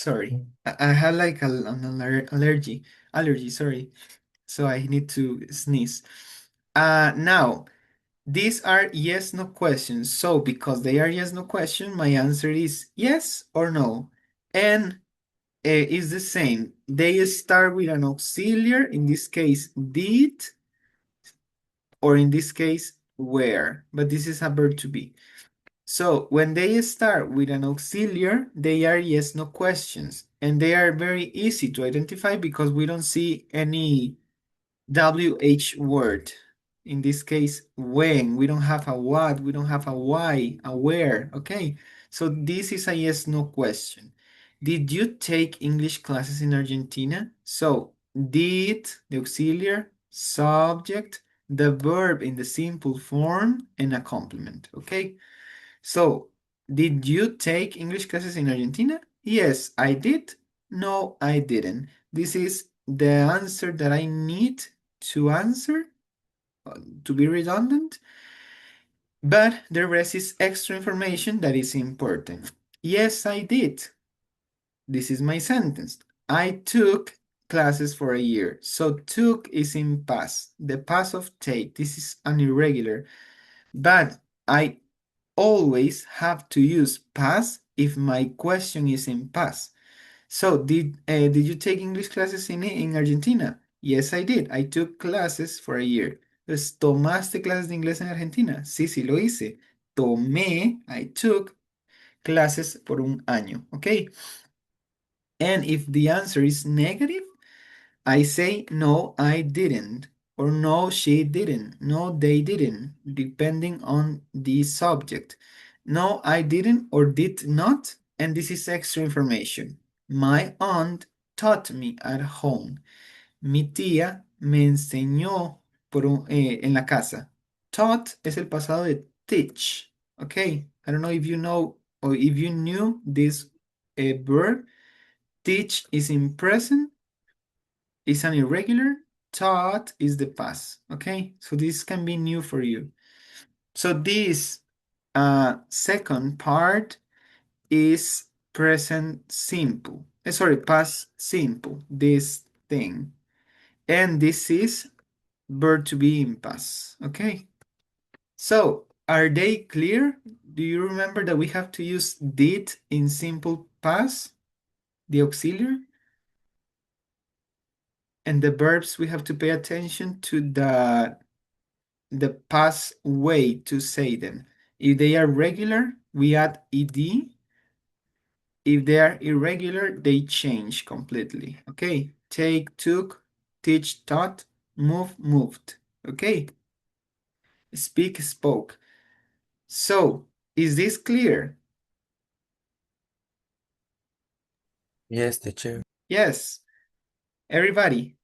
S1: Sorry. I had like an allergy, sorry. So I need to sneeze. Now, these are yes, no questions. So because they are yes, no question, my answer is yes or no. And is the same. They start with an auxiliary, in this case, did, or in this case, where. But this is a verb to be. So when they start with an auxiliary, they are yes, no questions. And they are very easy to identify because we don't see any WH word. In this case, when. We don't have a what, we don't have a why, a where. Okay, so this is a yes, no question. Did you take English classes in Argentina? So, did, the auxiliary, subject, the verb in the simple form, and a complement. Okay, so did you take English classes in Argentina? Yes, I did. No, I didn't. This is the answer that I need to answer, to be redundant, but the rest is extra information that is important. Yes, I did. This is my sentence. I took classes for a year. So took is in past, the past of take. This is an irregular, but I always have to use past if my question is in past. So did you take English classes in Argentina? Yes, I did. I took classes for a year. Pues, ¿tomaste clases de inglés en Argentina? Sí, sí lo hice. Tomé, I took clases por un año. Okay. And if the answer is negative, I say no, I didn't, or no, she didn't, no, they didn't, depending on the subject. No, I didn't or did not, and this is extra information. My aunt taught me at home. Mi tía me enseñó en la casa. Taught es el pasado de teach. Okay, I don't know if you know or if you knew this verb. Teach is in present, is an irregular, taught is the past. Okay, so this can be new for you. So this second part is present simple. Sorry, past simple, this thing. And this is verb to be in past. Okay, so are they clear? Do you remember that we have to use did in simple past, the auxiliary? And the verbs, we have to pay attention to the past way to say them. If they are regular, we add ed. If they are irregular, they change completely. Okay, take, took, teach, taught, move, moved. Okay, speak, spoke. So, is this clear?
S2: Yes, teacher.
S1: Yes, everybody.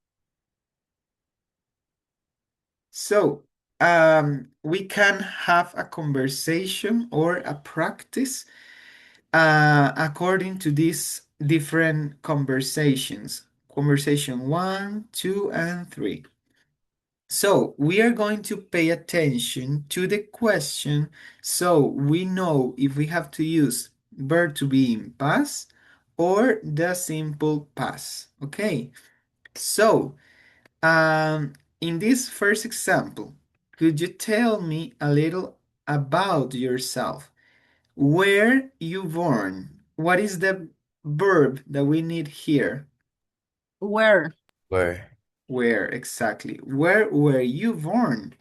S1: So, we can have a conversation or a practice according to these different conversations. Conversation 1, 2, and 3. So we are going to pay attention to the question so we know if we have to use verb to be in past or the simple past. Okay, so in this first example, could you tell me a little about yourself? Where you born? What is the verb that we need here?
S5: Where?
S2: Where?
S1: Where exactly? Where were you born?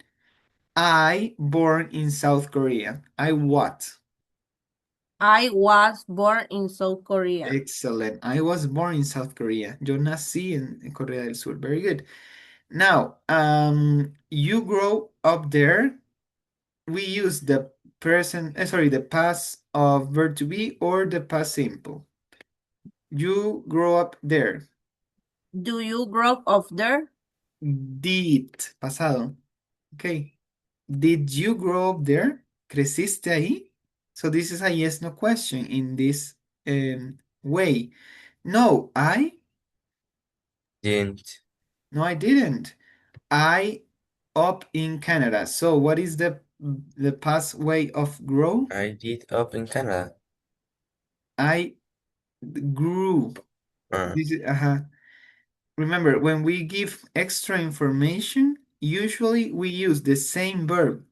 S1: I born in South Korea. I what?
S5: I was born in South Korea.
S1: Excellent. I was born in South Korea. Yo nací en Corea del Sur. Very good. Now, you grow up there. We use the present, sorry, the past of verb to be or the past simple. You grow up there.
S5: Do you grow up there?
S1: Did, pasado. Okay. Did you grow up there? ¿Creciste ahí? So this is a yes, no question in this way. No,
S2: Didn't.
S1: no, I didn't. I up in Canada. So what is the past way of grow?
S2: I did up in Canada.
S1: I Grew. This is, remember, when we give extra information, usually we use the same verb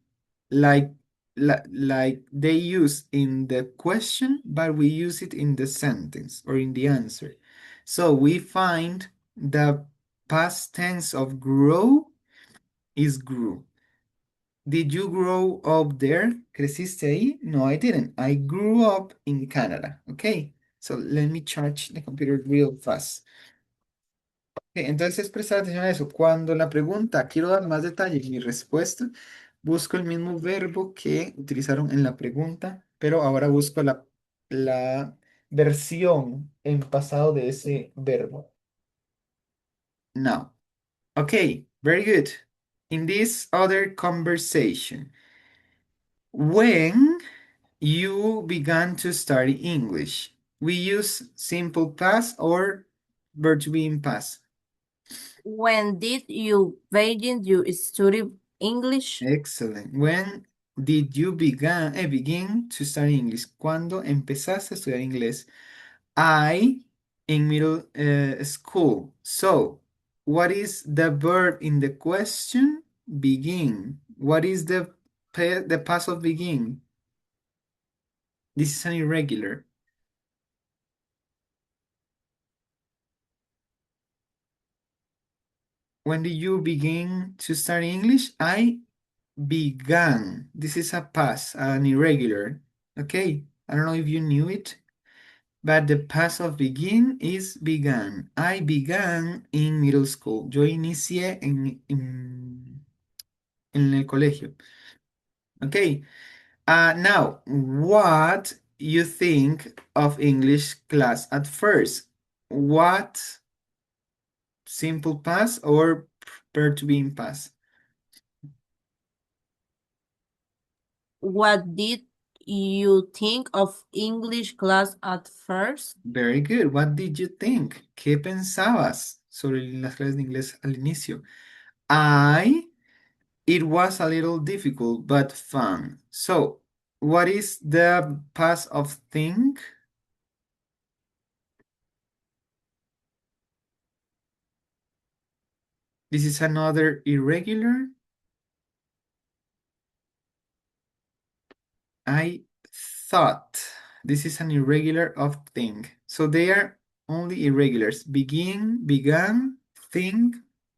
S1: like like they use in the question, but we use it in the sentence or in the answer. So we find the past tense of grow is grew. Did you grow up there? ¿Creciste ahí? No, I didn't. I grew up in Canada. Okay, so let me charge the computer real fast. Okay, entonces prestar atención a eso. Cuando la pregunta, quiero dar más detalle en mi respuesta, busco el mismo verbo que utilizaron en la pregunta, pero ahora busco la versión en pasado de ese verbo. Now, okay, very good. In this other conversation, when you began to study English, we use simple past or verb to be in past.
S5: When did you begin you study English?
S1: Excellent. When did you begin to study English? ¿Cuándo empezaste a estudiar inglés? I in middle school. So, what is the verb in the question? Begin. What is the past of begin? This is an irregular. When did you begin to study English? I began. This is a past, an irregular. Okay, I don't know if you knew it, but the past of begin is began. I began in middle school. Yo inicié en el colegio. Okay, now, what you think of English class at first? What simple past or verb to be in past?
S5: What did you think of English class at first?
S1: Very good. What did you think? ¿Qué pensabas sobre las clases de inglés al inicio? It was a little difficult, but fun. So, what is the past of think? This is another irregular. I thought. This is an irregular of think. So they are only irregulars. Begin, began, think,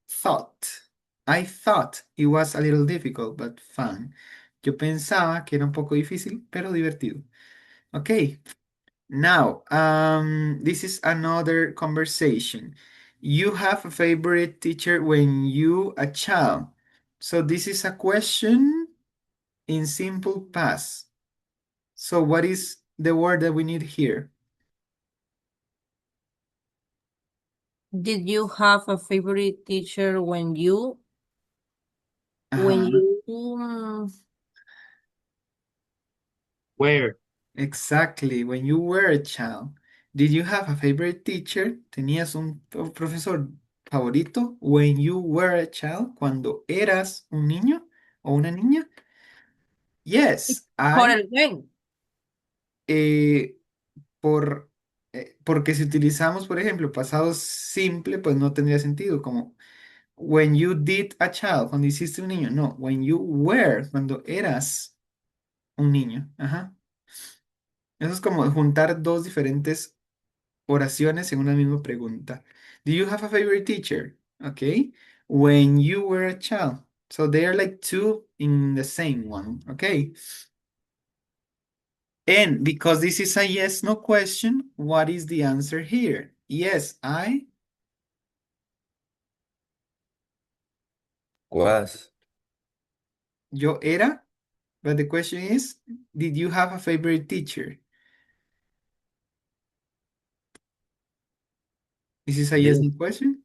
S1: thought. I thought it was a little difficult, but fun. Yo pensaba que era un poco difícil, pero divertido. Okay. Now, this is another conversation. You have a favorite teacher when you a child. So this is a question in simple past. So what is the word that we need here?
S5: Did you have a favorite teacher when you
S1: Uh-huh.
S2: Where?
S1: Exactly, when you were a child. Did you have a favorite teacher? ¿Tenías un profesor favorito when you were a child? Cuando eras un niño o una niña? Yes,
S5: por
S1: I
S5: el when?
S1: eh, porque si utilizamos, por ejemplo, pasado simple, pues no tendría sentido, como when you did a child, cuando hiciste un niño, no, when you were, cuando eras un niño, ajá. Eso es como juntar dos diferentes oraciones en una misma pregunta. Do you have a favorite teacher? Okay, when you were a child. So they are like two in the same one, okay? And because this is a yes, no question, what is the answer here? Yes,
S2: Was.
S1: yo era, but the question is, did you have a favorite teacher? This is a yes,
S2: Did.
S1: no question?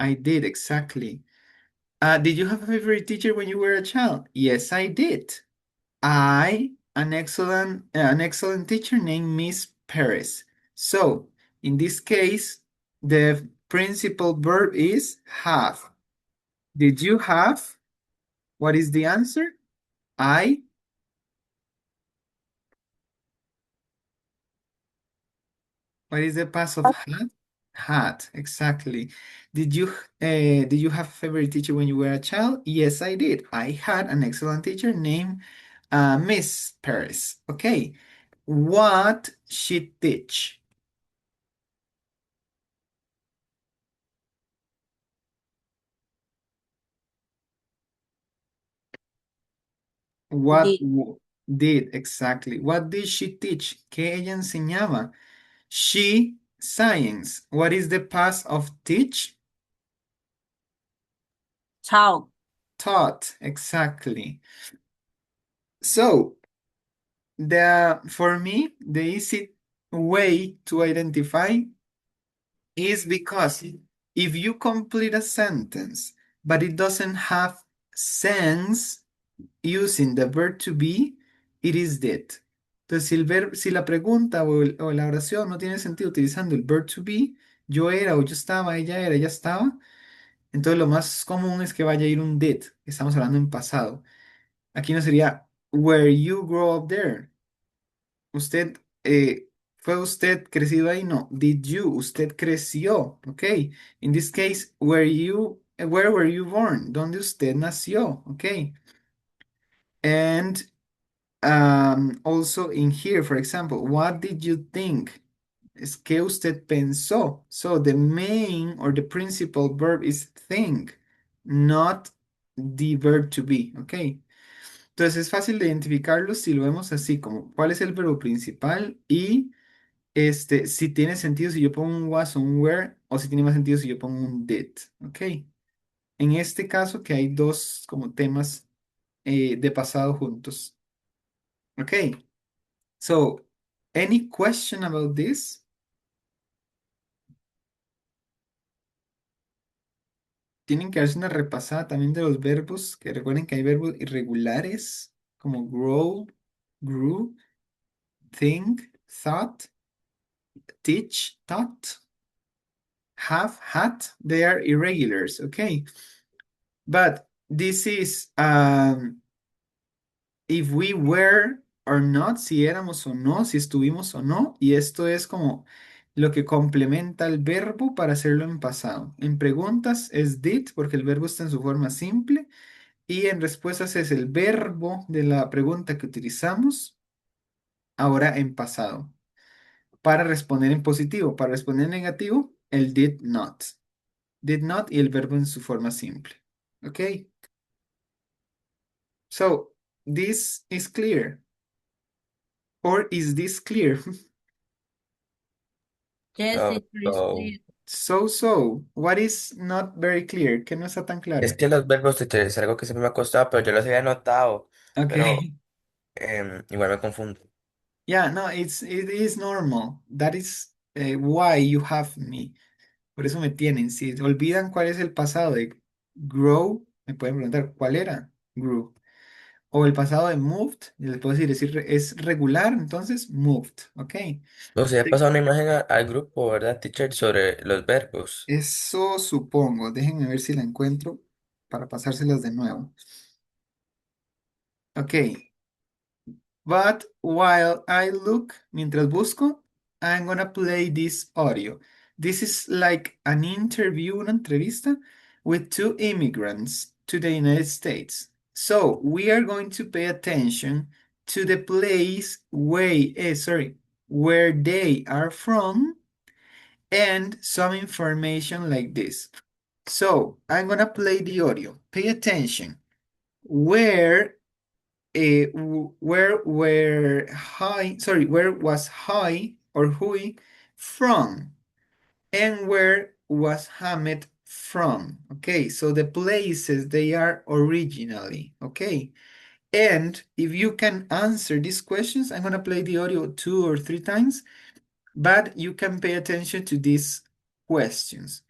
S1: I did, exactly. Did you have a favorite teacher when you were a child? Yes, I did. An excellent teacher named Miss Perez. So, in this case, the principal verb is have. Did you have? What is the answer? I What is the past of had? Had, exactly. Did you have a favorite teacher when you were a child? Yes, I did. I had an excellent teacher named Miss Paris. Okay. What she teach? What
S5: Did.
S1: did exactly? What did she teach? ¿Qué ella enseñaba? She science. What is the past of teach?
S5: Taught.
S1: Taught, exactly. So, for me, the easy way to identify is because if you complete a sentence, but it doesn't have sense using the verb to be, it is did. Entonces, si la pregunta o la oración no tiene sentido utilizando el verb to be, yo era o yo estaba, ella era, ella estaba, entonces lo más común es que vaya a ir un did. Estamos hablando en pasado. Aquí no sería where you grow up there. Usted, ¿fue usted crecido ahí? No. Did you? Usted creció. Ok. In this case, where were you born? ¿Dónde usted nació? Ok. And also in here, for example, what did you think? Es que usted pensó. So the main or the principal verb is think, not the verb to be. Ok. Entonces es fácil de identificarlo si lo vemos así, como cuál es el verbo principal y si tiene sentido si yo pongo un was o un were, o si tiene más sentido si yo pongo un did, ¿ok? En este caso que hay dos como temas de pasado juntos, ¿ok? So, any question about this? Tienen que darse una repasada también de los verbos, que recuerden que hay verbos irregulares, como grow, grew, think, thought, teach, taught, have, had, they are irregulars, okay? But this is if we were or not, si éramos o no, si estuvimos o no, y esto es como lo que complementa el verbo para hacerlo en pasado. En preguntas es did, porque el verbo está en su forma simple, y en respuestas es el verbo de la pregunta que utilizamos ahora en pasado. Para responder en positivo, para responder en negativo, el did not. Did not y el verbo en su forma simple. ¿Ok? So, this is clear. Or is this clear?
S5: Yes,
S2: So,
S5: it is
S2: so,
S5: clear.
S1: So, what is not very clear? ¿Qué no está tan
S2: es
S1: claro?
S2: que los verbos es algo que siempre me ha costado, pero yo los había notado, pero
S1: Okay.
S2: igual me confundo.
S1: Yeah, no, it is normal. That is why you have me. Por eso me tienen. Si olvidan cuál es el pasado de grow, me pueden preguntar cuál era grew. O el pasado de moved, y les puedo decir es regular, entonces moved. Ok.
S2: No sé, he
S1: Sí.
S2: pasado una imagen al grupo, ¿verdad, teacher? Sobre los verbos.
S1: Eso supongo. Déjenme ver si la encuentro para pasárselas de nuevo. Ok. But while I look, mientras busco, I'm gonna play this audio. This is like an interview, una entrevista with two immigrants to the United States. So we are going to pay attention to the place where they are from and some information like this. So I'm gonna play the audio. Pay attention. Where was High or Hui from? And where was Hamed from? Okay, so the places they are originally. Okay, and if you can answer these questions, I'm gonna play the audio 2 or 3 times, but you can pay attention to these questions.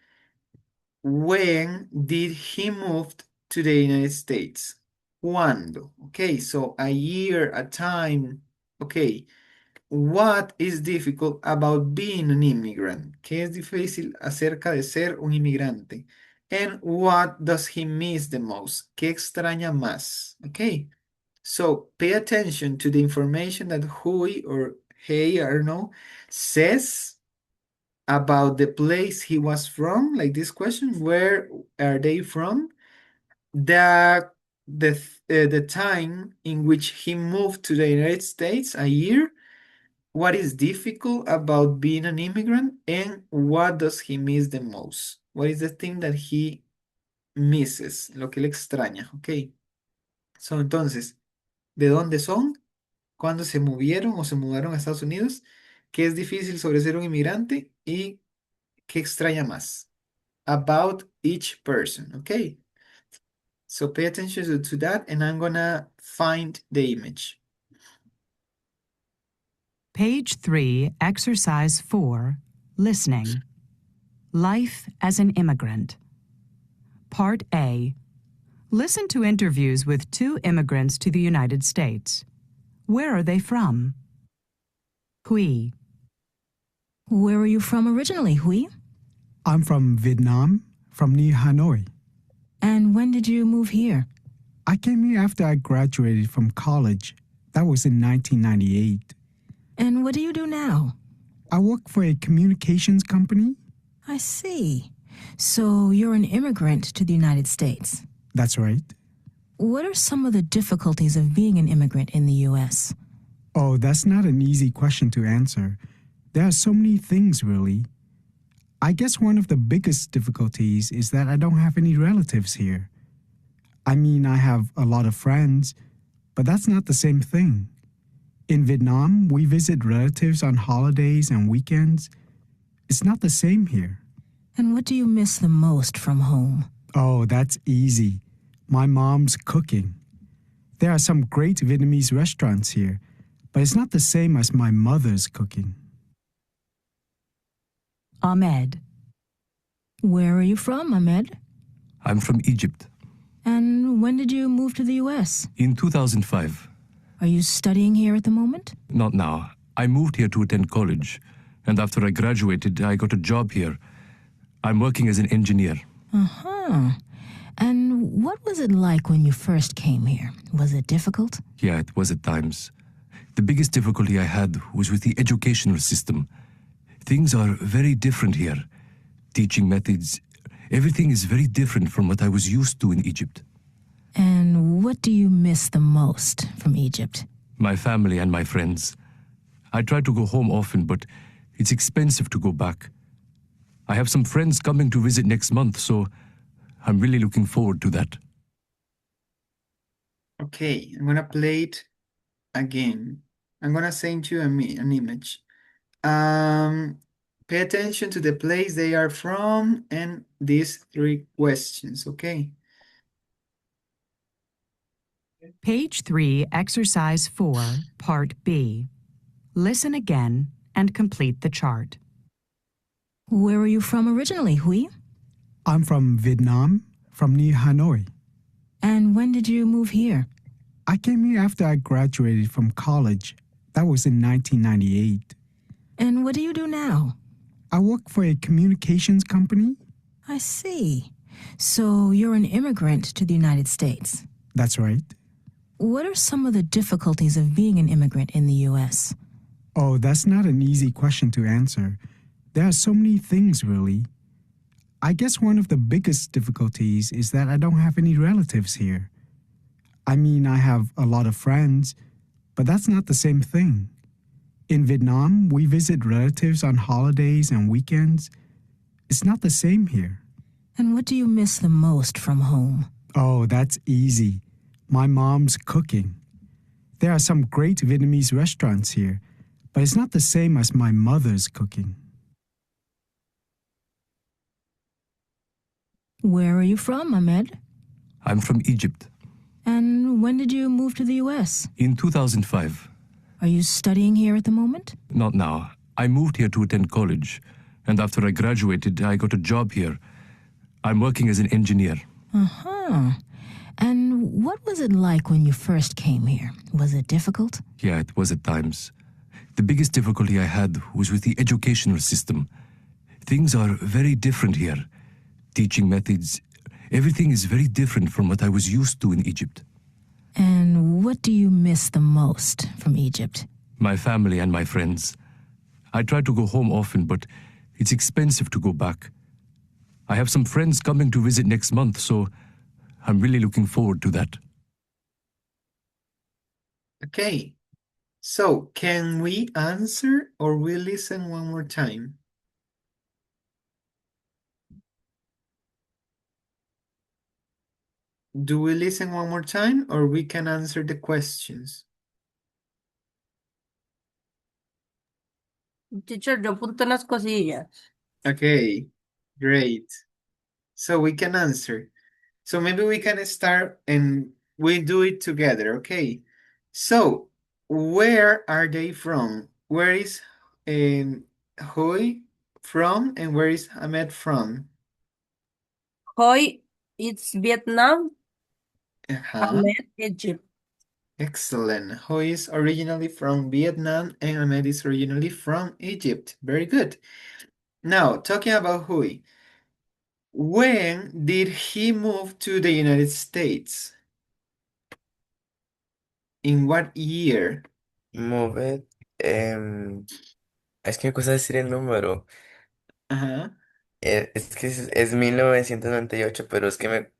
S1: When did he move to the United States? ¿Cuándo? Okay, so a year, a time. Okay, what is difficult about being an immigrant? ¿Qué es difícil acerca de ser un inmigrante? And what does he miss the most? ¿Qué extraña más? Okay, so pay attention to the information that Hui or Hey, I don't know, says about the place he was from, like this question, where are they from? The the time in which he moved to the United States, a year. What is difficult about being an immigrant, and what does he miss the most? What is the thing that he misses? Lo que le extraña, ¿ok? So, entonces, ¿de dónde son? ¿Cuándo se movieron o se mudaron a Estados Unidos? ¿Qué es difícil sobre ser un inmigrante? ¿Y qué extraña más? About each person, ¿ok? So pay attention to that, and I'm gonna find the image.
S6: Page 3, Exercise 4, Listening. Life as an Immigrant. Part A. Listen to interviews with 2 immigrants to the United States. Where are they from? Hui.
S9: Where are you from originally, Hui?
S10: I'm from Vietnam, from near Hanoi.
S9: And when did you move here?
S10: I came here after I graduated from college. That was in 1998.
S9: And what do you do now?
S10: I work for a communications company.
S9: I see. So you're an immigrant to the United States.
S10: That's right.
S9: What are some of the difficulties of being an immigrant in the U.S.?
S10: Oh, that's not an easy question to answer. There are so many things, really. I guess one of the biggest difficulties is that I don't have any relatives here. I mean, I have a lot of friends, but that's not the same thing. In Vietnam, we visit relatives on holidays and weekends. It's not the same here.
S9: And what do you miss the most from home?
S10: Oh, that's easy. My mom's cooking. There are some great Vietnamese restaurants here, but it's not the same as my mother's cooking.
S6: Ahmed.
S9: Where are you from, Ahmed?
S11: I'm from Egypt.
S9: And when did you move to the U.S.?
S11: In 2005.
S9: Are you studying here at the moment?
S11: Not now. I moved here to attend college, and after I graduated, I got a job here. I'm working as an engineer.
S9: Uh-huh. And what was it like when you first came here? Was it difficult?
S11: Yeah, it was at times. The biggest difficulty I had was with the educational system. Things are very different here. Teaching methods, everything is very different from what I was used to in Egypt.
S9: And what do you miss the most from Egypt?
S11: My family and my friends. I try to go home often, but it's expensive to go back. I have some friends coming to visit next month, so I'm really looking forward to that.
S1: Okay, I'm gonna play it again. I'm gonna send you an image. Pay attention to the place they are from and these 3 questions, okay?
S6: Page 3, Exercise 4, Part B. Listen again and complete the chart.
S9: Where are you from originally, Hui?
S10: I'm from Vietnam, from near Hanoi.
S9: And when did you move here?
S10: I came here after I graduated from college. That was in 1998.
S9: And what do you do now?
S10: I work for a communications company.
S9: I see. So you're an immigrant to the United States.
S10: That's right.
S9: What are some of the difficulties of being an immigrant in the U.S.?
S10: Oh, that's not an easy question to answer. There are so many things, really. I guess one of the biggest difficulties is that I don't have any relatives here. I mean, I have a lot of friends, but that's not the same thing. In Vietnam, we visit relatives on holidays and weekends. It's not the same here.
S9: And what do you miss the most from home?
S10: Oh, that's easy. My mom's cooking. There are some great Vietnamese restaurants here, but it's not the same as my mother's cooking.
S9: Where are you from, Ahmed?
S11: I'm from Egypt.
S9: And when did you move to the U.S.?
S11: In 2005.
S9: Are you studying here at the moment?
S11: Not now. I moved here to attend college, and after I graduated, I got a job here. I'm working as an engineer.
S9: Uh-huh. And what was it like when you first came here? Was it difficult?
S11: Yeah, it was at times. The biggest difficulty I had was with the educational system. Things are very different here. Teaching methods, everything is very different from what I was used to in Egypt.
S9: And what do you miss the most from Egypt?
S11: My family and my friends. I try to go home often, but It's expensive to go back. I have some friends coming to visit next month, so I'm really looking forward to that.
S1: Okay, so can we answer or we listen one more time? Do we listen one more time or we can answer the questions?
S5: Teacher, yo apunté unas cosillas.
S1: Okay, great. So we can answer. So maybe we can start and we do it together, okay? So, where are they from? Where is Hoy from and where is Ahmed from?
S5: Hoy, it's Vietnam.
S1: Uh-huh.
S5: Ahmed, Egypt.
S1: Excellent. Hoy is originally from Vietnam and Ahmed is originally from Egypt. Very good. Now, talking about Hoy, when did he move to the United States? In what year?
S2: Move it. Es que me cuesta decir el número.
S1: Ajá,
S2: Es que es 1998, pero es que me...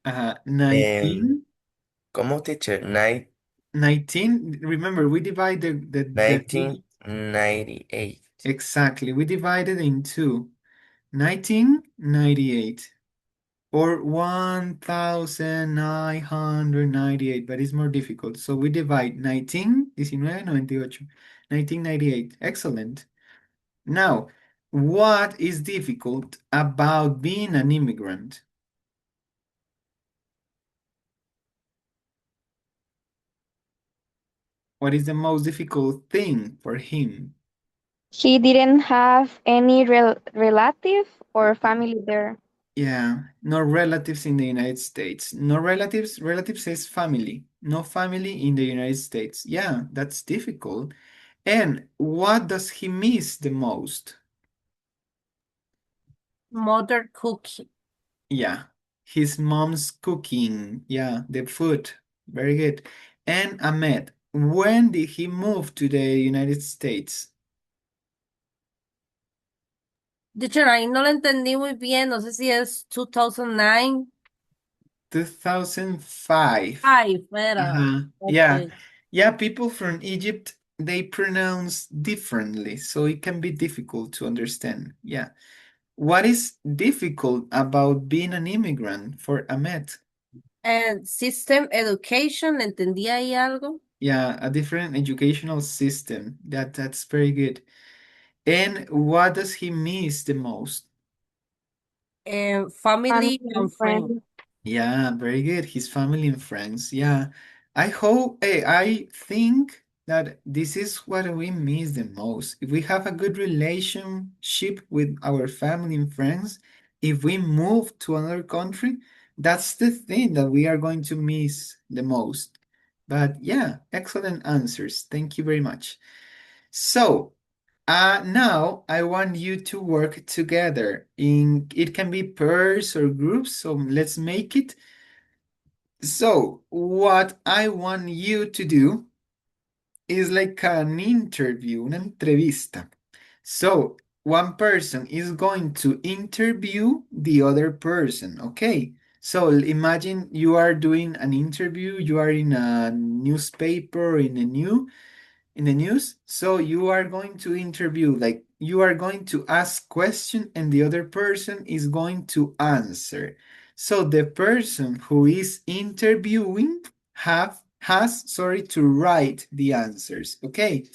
S1: ajá.
S2: em,
S1: 19,
S2: ¿cómo, teacher?
S1: 19. Remember, we divide the digit.
S2: 1998.
S1: Exactly. We divided in two. 1998 or 1998, but it's more difficult. So we divide 1998. Excellent. Now, what is difficult about being an immigrant? What is the most difficult thing for him?
S12: He didn't have any relative or family there.
S1: Yeah, no relatives in the United States. No relatives, relatives is family. No family in the United States. Yeah, that's difficult. And what does he miss the most?
S5: Mother cookie.
S1: Yeah, his mom's cooking. Yeah, the food. Very good. And Ahmed, when did he move to the United States?
S5: Teacher, ahí no lo entendí muy bien. No sé si es 2009.
S1: 2005.
S5: Five, era.
S1: Yeah,
S5: Okay.
S1: yeah, people from Egypt, they pronounce differently, so it can be difficult to understand. Yeah. What is difficult about being an immigrant for Ahmed?
S5: And system education, ¿le entendí ahí algo?
S1: Yeah, a different educational system. That's very good. And what does he miss the most?
S5: Family
S12: Family and
S5: and friends.
S12: friends.
S1: Yeah, very good. His family and friends. Yeah. I think that this is what we miss the most. If we have a good relationship with our family and friends, if we move to another country, that's the thing that we are going to miss the most. But yeah, excellent answers. Thank you very much. So, now I want you to work together. It can be pairs or groups, so let's make it. So, what I want you to do is like an interview, una entrevista. So, one person is going to interview the other person, okay? So, imagine you are doing an interview, you are in a newspaper, in the news. So you are going to interview, like you are going to ask question and the other person is going to answer. So the person who is interviewing has to write the answers. Okay.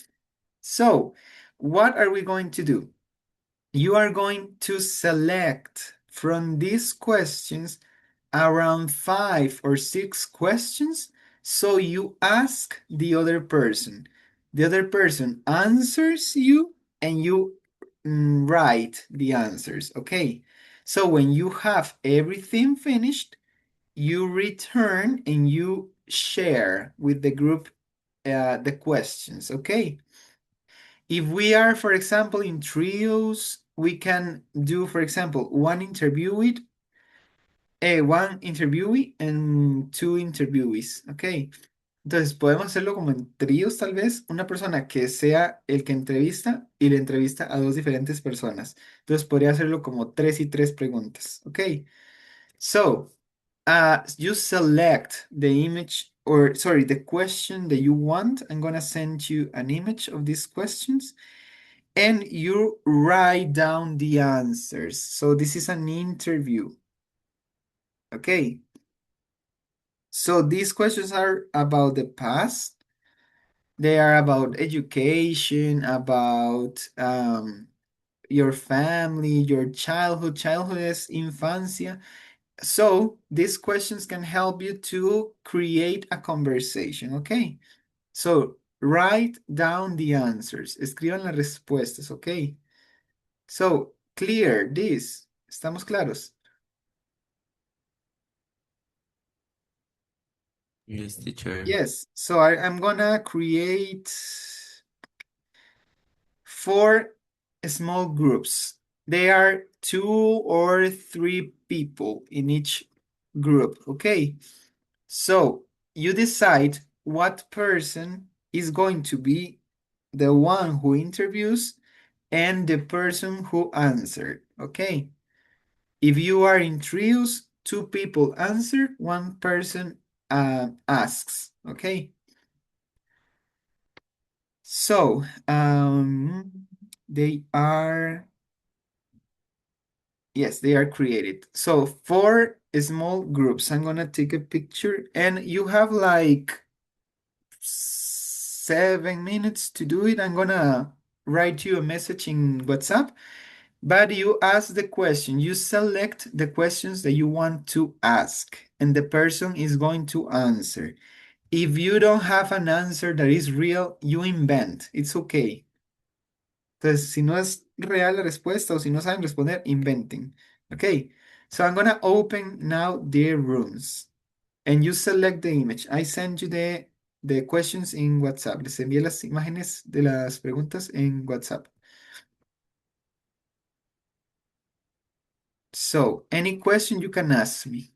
S1: So what are we going to do? You are going to select from these questions around 5 or 6 questions. So you ask the other person. The other person answers you and you write the answers. Okay. So when you have everything finished, you return and you share with the group the questions. Okay. If we are, for example, in trios, we can do, for example, one interviewee and two interviewees. Okay. Entonces, podemos hacerlo como en tríos, tal vez. Una persona que sea el que entrevista y le entrevista a dos diferentes personas. Entonces, podría hacerlo como tres y tres preguntas. Ok. So, you select the image or, sorry, the question that you want. I'm going to send you an image of these questions and you write down the answers. So, this is an interview. Okay. So, these questions are about the past. They are about education, about your family, your childhood. Childhood is infancia. So these questions can help you to create a conversation, okay? So write down the answers. Escriban las respuestas, okay? So clear this. ¿Estamos claros?
S2: Yes, teacher.
S1: Yes. So I'm gonna create 4 small groups. They are 2 or 3 people in each group, okay? So you decide what person is going to be the one who interviews and the person who answered, okay? If you are in trios, 2 people answer, 1 person asks, okay? So, they are, yes, they are created. So 4 small groups. I'm gonna take a picture and you have like 7 minutes to do it. I'm gonna write you a message in WhatsApp, but you ask the question, you select the questions that you want to ask, and the person is going to answer. If you don't have an answer that is real, you invent. It's okay. Entonces, si no es real la respuesta o si no saben responder, inventen. Okay, so I'm gonna open now the rooms and you select the image. I send you the questions in WhatsApp. Les envié las imágenes de las preguntas en WhatsApp. So, any question you can ask me.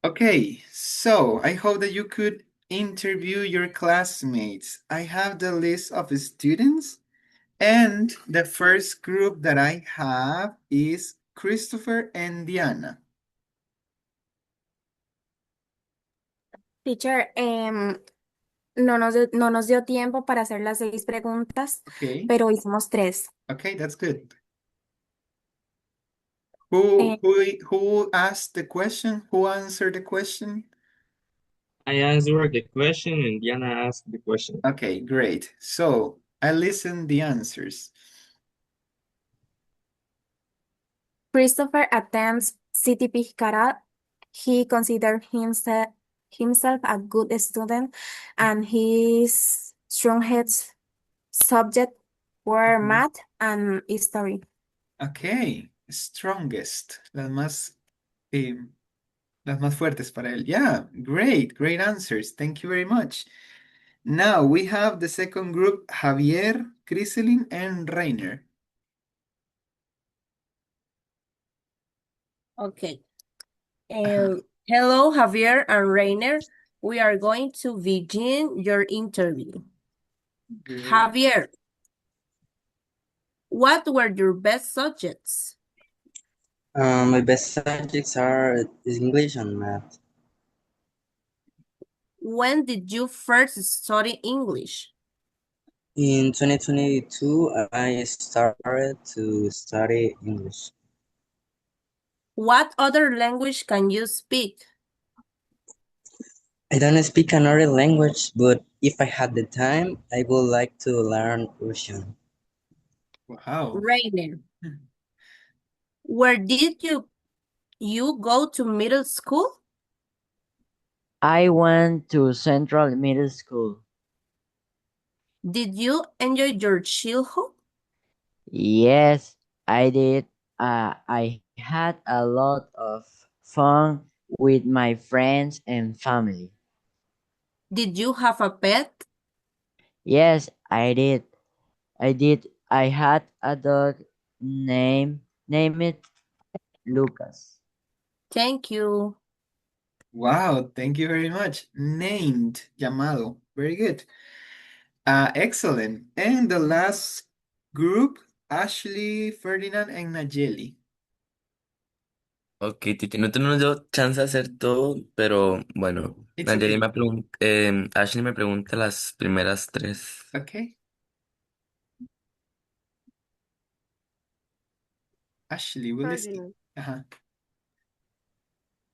S1: Okay, so I hope that you could interview your classmates. I have the list of students, and the first group that I have is Christopher and Diana.
S13: Teacher, no nos dio tiempo para hacer las 6 preguntas,
S1: Okay,
S13: pero hicimos 3.
S1: okay, that's good.
S13: Eh,
S1: Who asked the question? Who answered the question?
S14: I answered the question and Diana asked the question.
S1: Okay, great. So I listened the answers.
S13: Christopher attends City Pijcara. He considered himself a good student, and his strongest subject were
S1: Mhm.
S13: math and history.
S1: Okay, strongest. Eh, las más fuertes para él. Yeah, great answers. Thank you very much. Now we have the second group, Javier, Criselin, and Rainer.
S5: Okay. Hello, Javier and Rainer. We are going to begin your interview.
S1: Great.
S5: Javier, what were your best subjects?
S15: My best subjects are English and math.
S5: When did you first study English?
S15: In 2022, I started to study English.
S5: What other language can you speak?
S15: I don't speak another language, but if I had the time, I would like to learn Russian.
S1: Wow.
S5: Rainer, where did you go to middle school?
S4: I went to Central Middle School.
S5: Did you enjoy your childhood?
S4: Yes, I did. I had a lot of fun with my friends and family.
S5: Did you have a pet?
S4: Yes, I did. I did. I had a dog name it Lucas.
S5: Thank you.
S1: Wow, thank you very much. Named, llamado. Very good. Excellent. And the last group, Ashley, Ferdinand, and Nayeli.
S2: Ok, Titi, no te nos dio chance de hacer todo, pero bueno,
S1: It's okay.
S2: Ashley me pregunta las primeras tres.
S1: Okay. Ashley, we'll listen.
S16: Ferdinand,
S1: Uh-huh.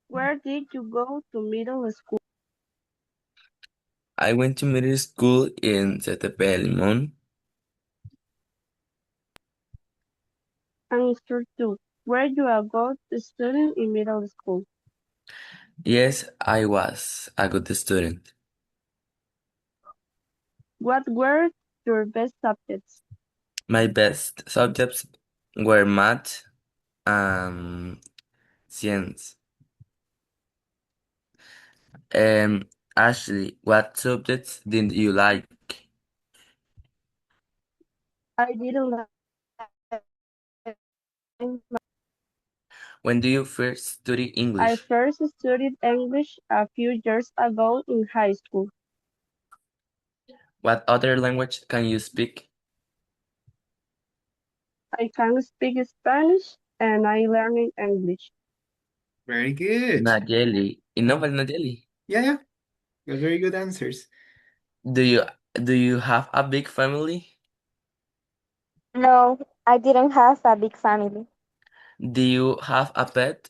S16: where did you go to middle school?
S2: I went to middle school in CTP El Limón.
S16: Answer 2. Were you a good student in middle school?
S2: Yes, I was a good student.
S16: What were your best subjects?
S2: My best subjects were math and science. Um, Ashley, what subjects did you like?
S16: I didn't like
S2: When do you first study
S16: I
S2: English?
S16: first studied English a few years ago in high school.
S2: What other language can you speak?
S16: I can speak Spanish and I learned English.
S1: Very good.
S2: Nayeli. No, but Nayeli.
S1: Yeah, yeah. Got very good answers.
S2: Do you do you have a big family?
S12: No, I didn't have a big family.
S2: Do you have a pet?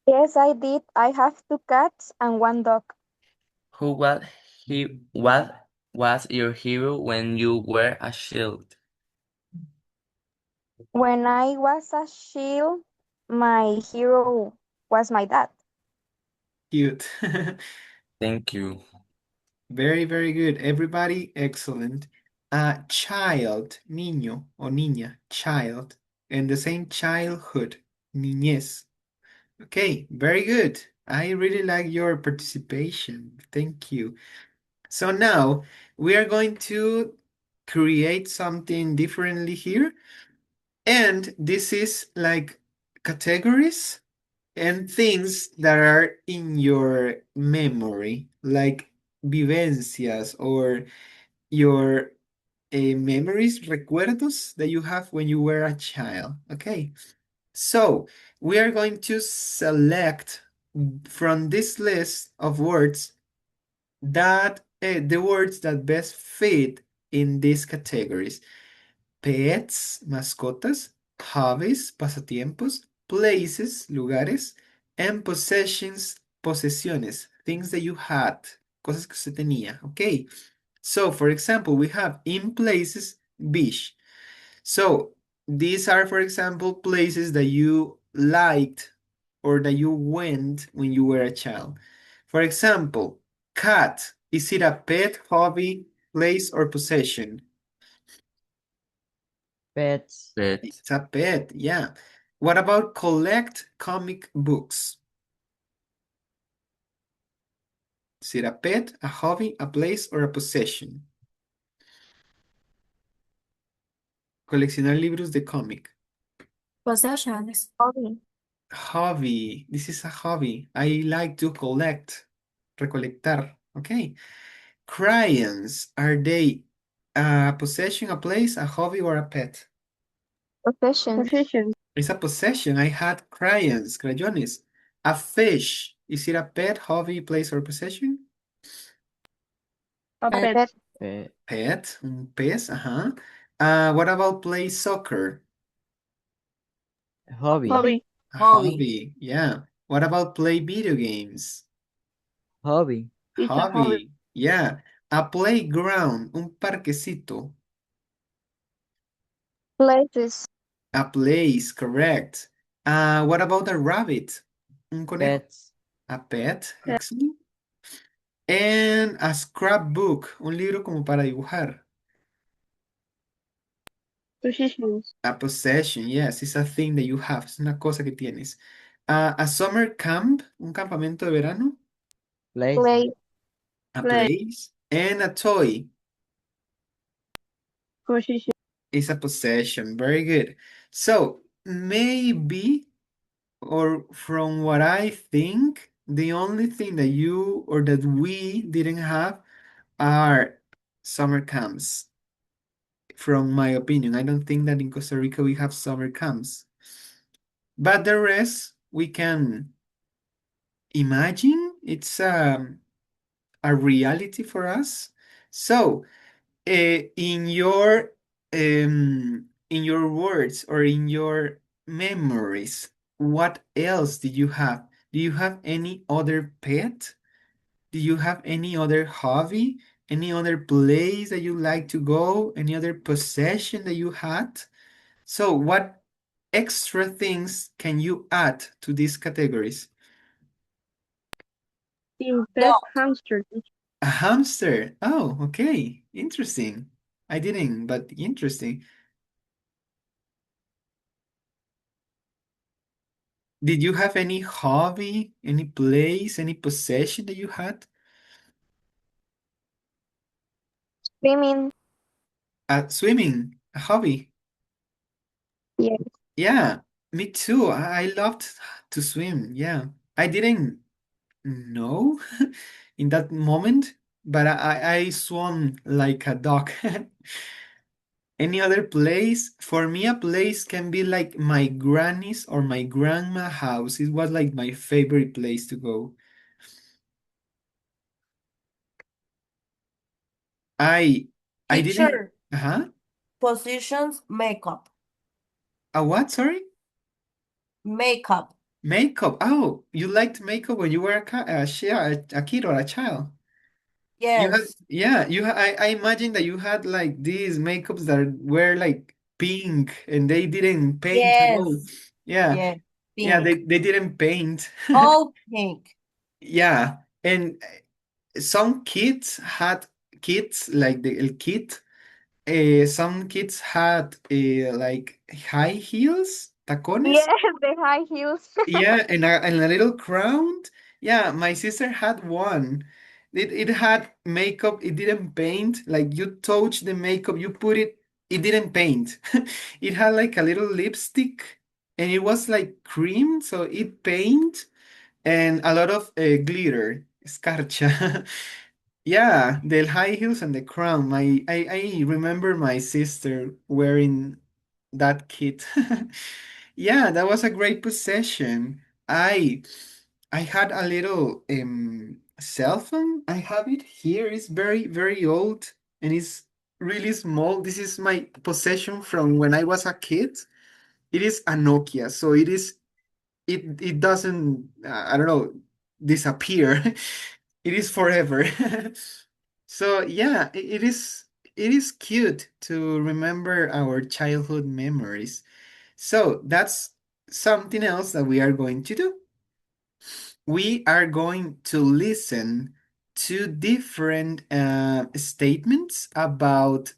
S12: Yes, I did. I have two cats and one dog.
S2: Who what was your hero when you were a child?
S12: When I was a child, my hero was my dad.
S1: Cute.
S2: Thank you.
S1: Very, very good. Everybody, excellent. Child, niño o niña, child. And the same childhood, niñez. Okay, very good. I really like your participation. Thank you. So now we are going to create something differently here. And this is like categories and things that are in your memory, like vivencias or your memories, recuerdos that you have when you were a child. Okay, so we are going to select from this list of words that the words that best fit in these categories. Pets, mascotas, hobbies, pasatiempos, places, lugares, and possessions, posesiones, things that you had, cosas que usted tenía. Okay. So, for example, we have in places, beach. So, these are, for example, places that you liked or that you went when you were a child. For example, cat. Is it a pet, hobby, place, or possession?
S4: Pets.
S2: Pet.
S1: It's a pet, yeah. What about collect comic books? Is it a pet, a hobby, a place, or a possession? Coleccionar libros de cómic.
S13: Possessions.
S12: Hobby.
S1: Hobby. This is a hobby. I like to collect. Recolectar. Okay. Crayons. Are they a possession, a place, a hobby, or a pet?
S12: Possession.
S16: Possessions.
S1: It's a possession. I had crayons, crayones. A fish. Is it a pet, hobby, place, or possession?
S16: A
S12: A
S13: Pet.
S16: pet.
S12: pet.
S4: Pet.
S1: Pet, un pez, ajá. What about play soccer?
S4: Hobby.
S16: Hobby.
S1: A
S5: Hobby.
S1: hobby, yeah. What about play video games?
S4: Hobby.
S16: It's a hobby.
S1: Hobby, yeah. A playground, un parquecito.
S12: Places.
S1: A place, correct. What about a rabbit? Un conejo.
S4: Pets.
S1: A pet,
S16: Pet.
S1: excellent. And a scrapbook, un libro como para dibujar.
S16: Possessions.
S1: A possession, yes, it's a thing that you have, es una cosa que tienes. A summer camp, un campamento de verano.
S4: Place.
S12: Play.
S1: A
S16: Play.
S1: place. And a toy
S16: Possession.
S1: is a possession. Very good. So maybe, or from what I think, The only thing that you or that we didn't have are summer camps, from my opinion. I don't think that in Costa Rica we have summer camps. But the rest we can imagine. It's a reality for us. So, in your words or in your memories, what else did you have? Do you have any other pet? Do you have any other hobby? Any other place that you like to go? Any other possession that you had? So, what extra things can you add to these categories?
S16: In pet
S5: Dog.
S16: hamster.
S1: A hamster. Oh, okay. Interesting. I didn't, but interesting. Did you have any hobby, any place, any possession that you had?
S12: Swimming.
S1: Swimming, a hobby.
S12: Yes.
S1: Yeah, me too. I loved to swim. Yeah. I didn't know in that moment, but I swam like a dog. Any other place? For me, a place can be like my granny's or my grandma house. It was like my favorite place to go. I I didn't.
S5: Teacher,
S1: Uh-huh.
S5: positions, makeup.
S1: A what? Sorry?
S5: Makeup.
S1: Makeup. Oh, you liked makeup when you were a kid or a child. You had,
S5: Yes.
S1: yeah, I imagine that you had like these makeups that were like pink and they didn't paint at all.
S5: Yes.
S1: Yeah,
S5: Yes.
S1: yeah,
S5: Pink.
S1: they didn't paint.
S5: All pink.
S1: Yeah, and some kids had kids like the el kid. Some kids had like high heels, tacones.
S12: Yes, the high heels.
S1: Yeah, and a little crown. Yeah, my sister had one. It had makeup, it didn't paint. Like you touch the makeup, you put it, it didn't paint. It had like a little lipstick and it was like cream, so it paint and a lot of glitter, escarcha. Yeah, the high heels and the crown. I remember my sister wearing that kit. Yeah, that was a great possession. I had a little cell phone. I have it here. It's very, very old and it's really small. This is my possession from when I was a kid. It is a Nokia, so it doesn't I don't know disappear. It is forever. So yeah, it is cute to remember our childhood memories. So that's something else that we are going to do. We are going to listen to different statements about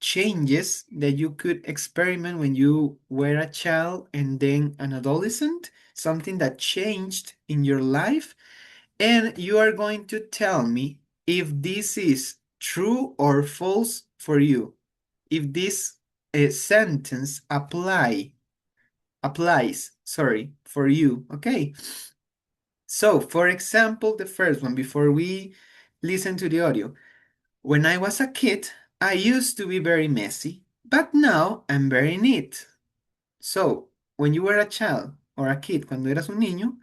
S1: changes that you could experiment when you were a child and then an adolescent, something that changed in your life. And you are going to tell me if this is true or false for you. If this sentence applies, sorry, for you. Okay. So, for example, the first one, before we listen to the audio. When I was a kid, I used to be very messy, but now I'm very neat. So, when you were a child or a kid, cuando eras un niño,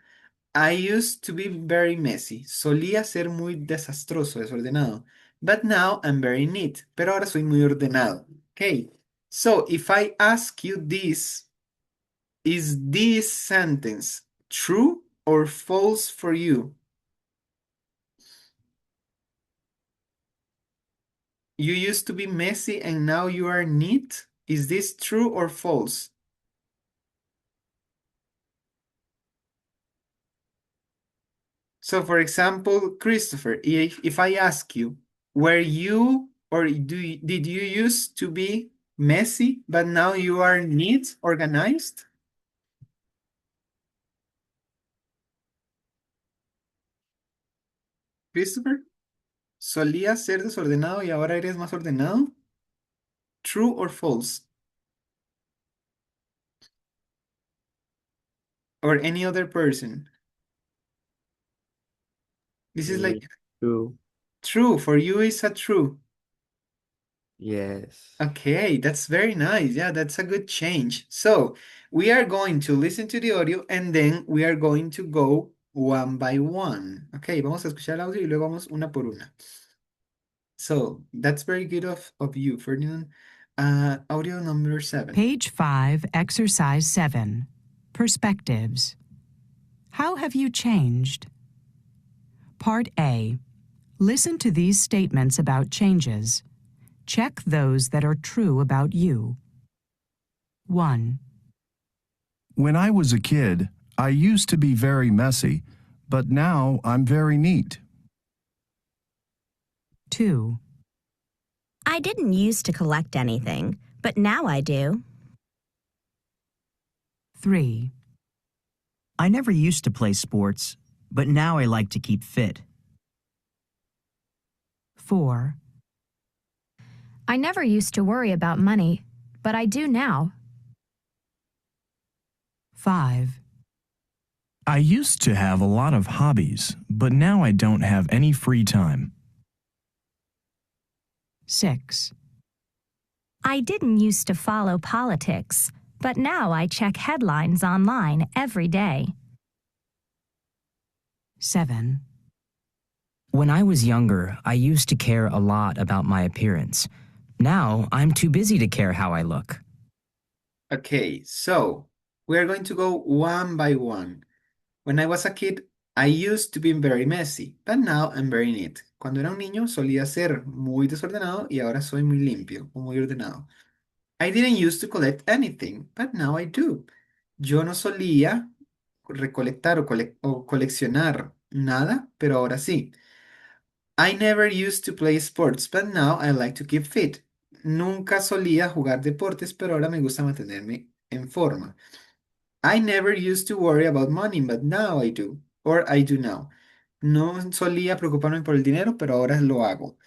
S1: I used to be very messy. Solía ser muy desastroso, desordenado. But now I'm very neat. Pero ahora soy muy ordenado. Okay. So, if I ask you this, is this sentence true or false for you? You used to be messy and now you are neat? Is this true or false? So, for example, Christopher, if I ask you, were you or did you used to be messy, but now you are neat, organized? Christopher, ¿solías ser desordenado y ahora eres más ordenado? True or false? Or any other person? This is like
S2: True.
S1: true. For you is a true.
S2: Yes.
S1: Okay, that's very nice. Yeah, that's a good change. So we are going to listen to the audio and then we are going to go one by one. Okay, vamos a escuchar el audio y luego vamos una por una. So that's very good of you, Ferdinand. Audio number 7.
S6: Page 5, Exercise 7. Perspectives. How have you changed? Part A. Listen to these statements about changes. Check those that are true about you. 1,
S17: When I was a kid, I used to be very messy, but now I'm very neat.
S6: 2,
S18: I didn't used to collect anything, but now I do.
S6: 3,
S19: I never used to play sports, but now I like to keep fit.
S6: 4,
S20: I never used to worry about money, but I do now.
S6: 5,
S17: I used to have a lot of hobbies, but now I don't have any free time.
S6: 6,
S18: I didn't used to follow politics, but now I check headlines online every day.
S6: 7,
S19: When I was younger, I used to care a lot about my appearance. Now I'm too busy to care how I look.
S1: Okay, so we are going to go one by one. When I was a kid, I used to be very messy, but now I'm very neat. Cuando era un niño solía ser muy desordenado y ahora soy muy limpio o muy ordenado. I didn't used to collect anything, but now I do. Yo no solía recolectar o coleccionar nada, pero ahora sí. I never used to play sports, but now I like to keep fit. Nunca solía jugar deportes, pero ahora me gusta mantenerme en forma. I never used to worry about money, but now I do. Or I do now. No solía preocuparme por el dinero, pero ahora lo hago.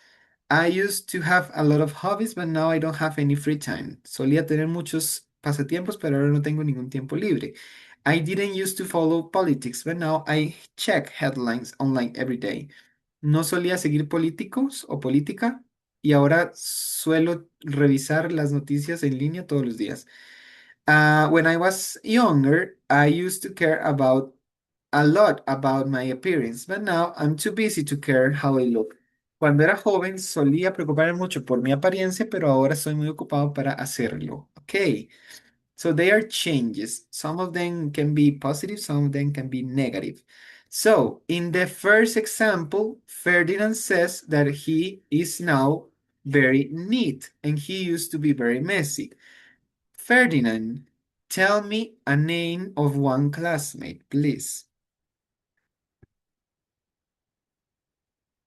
S1: I used to have a lot of hobbies, but now I don't have any free time. Solía tener muchos pasatiempos, pero ahora no tengo ningún tiempo libre. I didn't used to follow politics, but now I check headlines online every day. No solía seguir políticos o política y ahora suelo revisar las noticias en línea todos los días. When I was younger, I used to care about a lot about my appearance, but now I'm too busy to care how I look. Cuando era joven solía preocuparme mucho por mi apariencia, pero ahora estoy muy ocupado para hacerlo. Okay, so they are changes. Some of them can be positive, some of them can be negative. So in the first example, Ferdinand says that he is now very neat and he used to be very messy. Ferdinand, tell me a name of one classmate, please.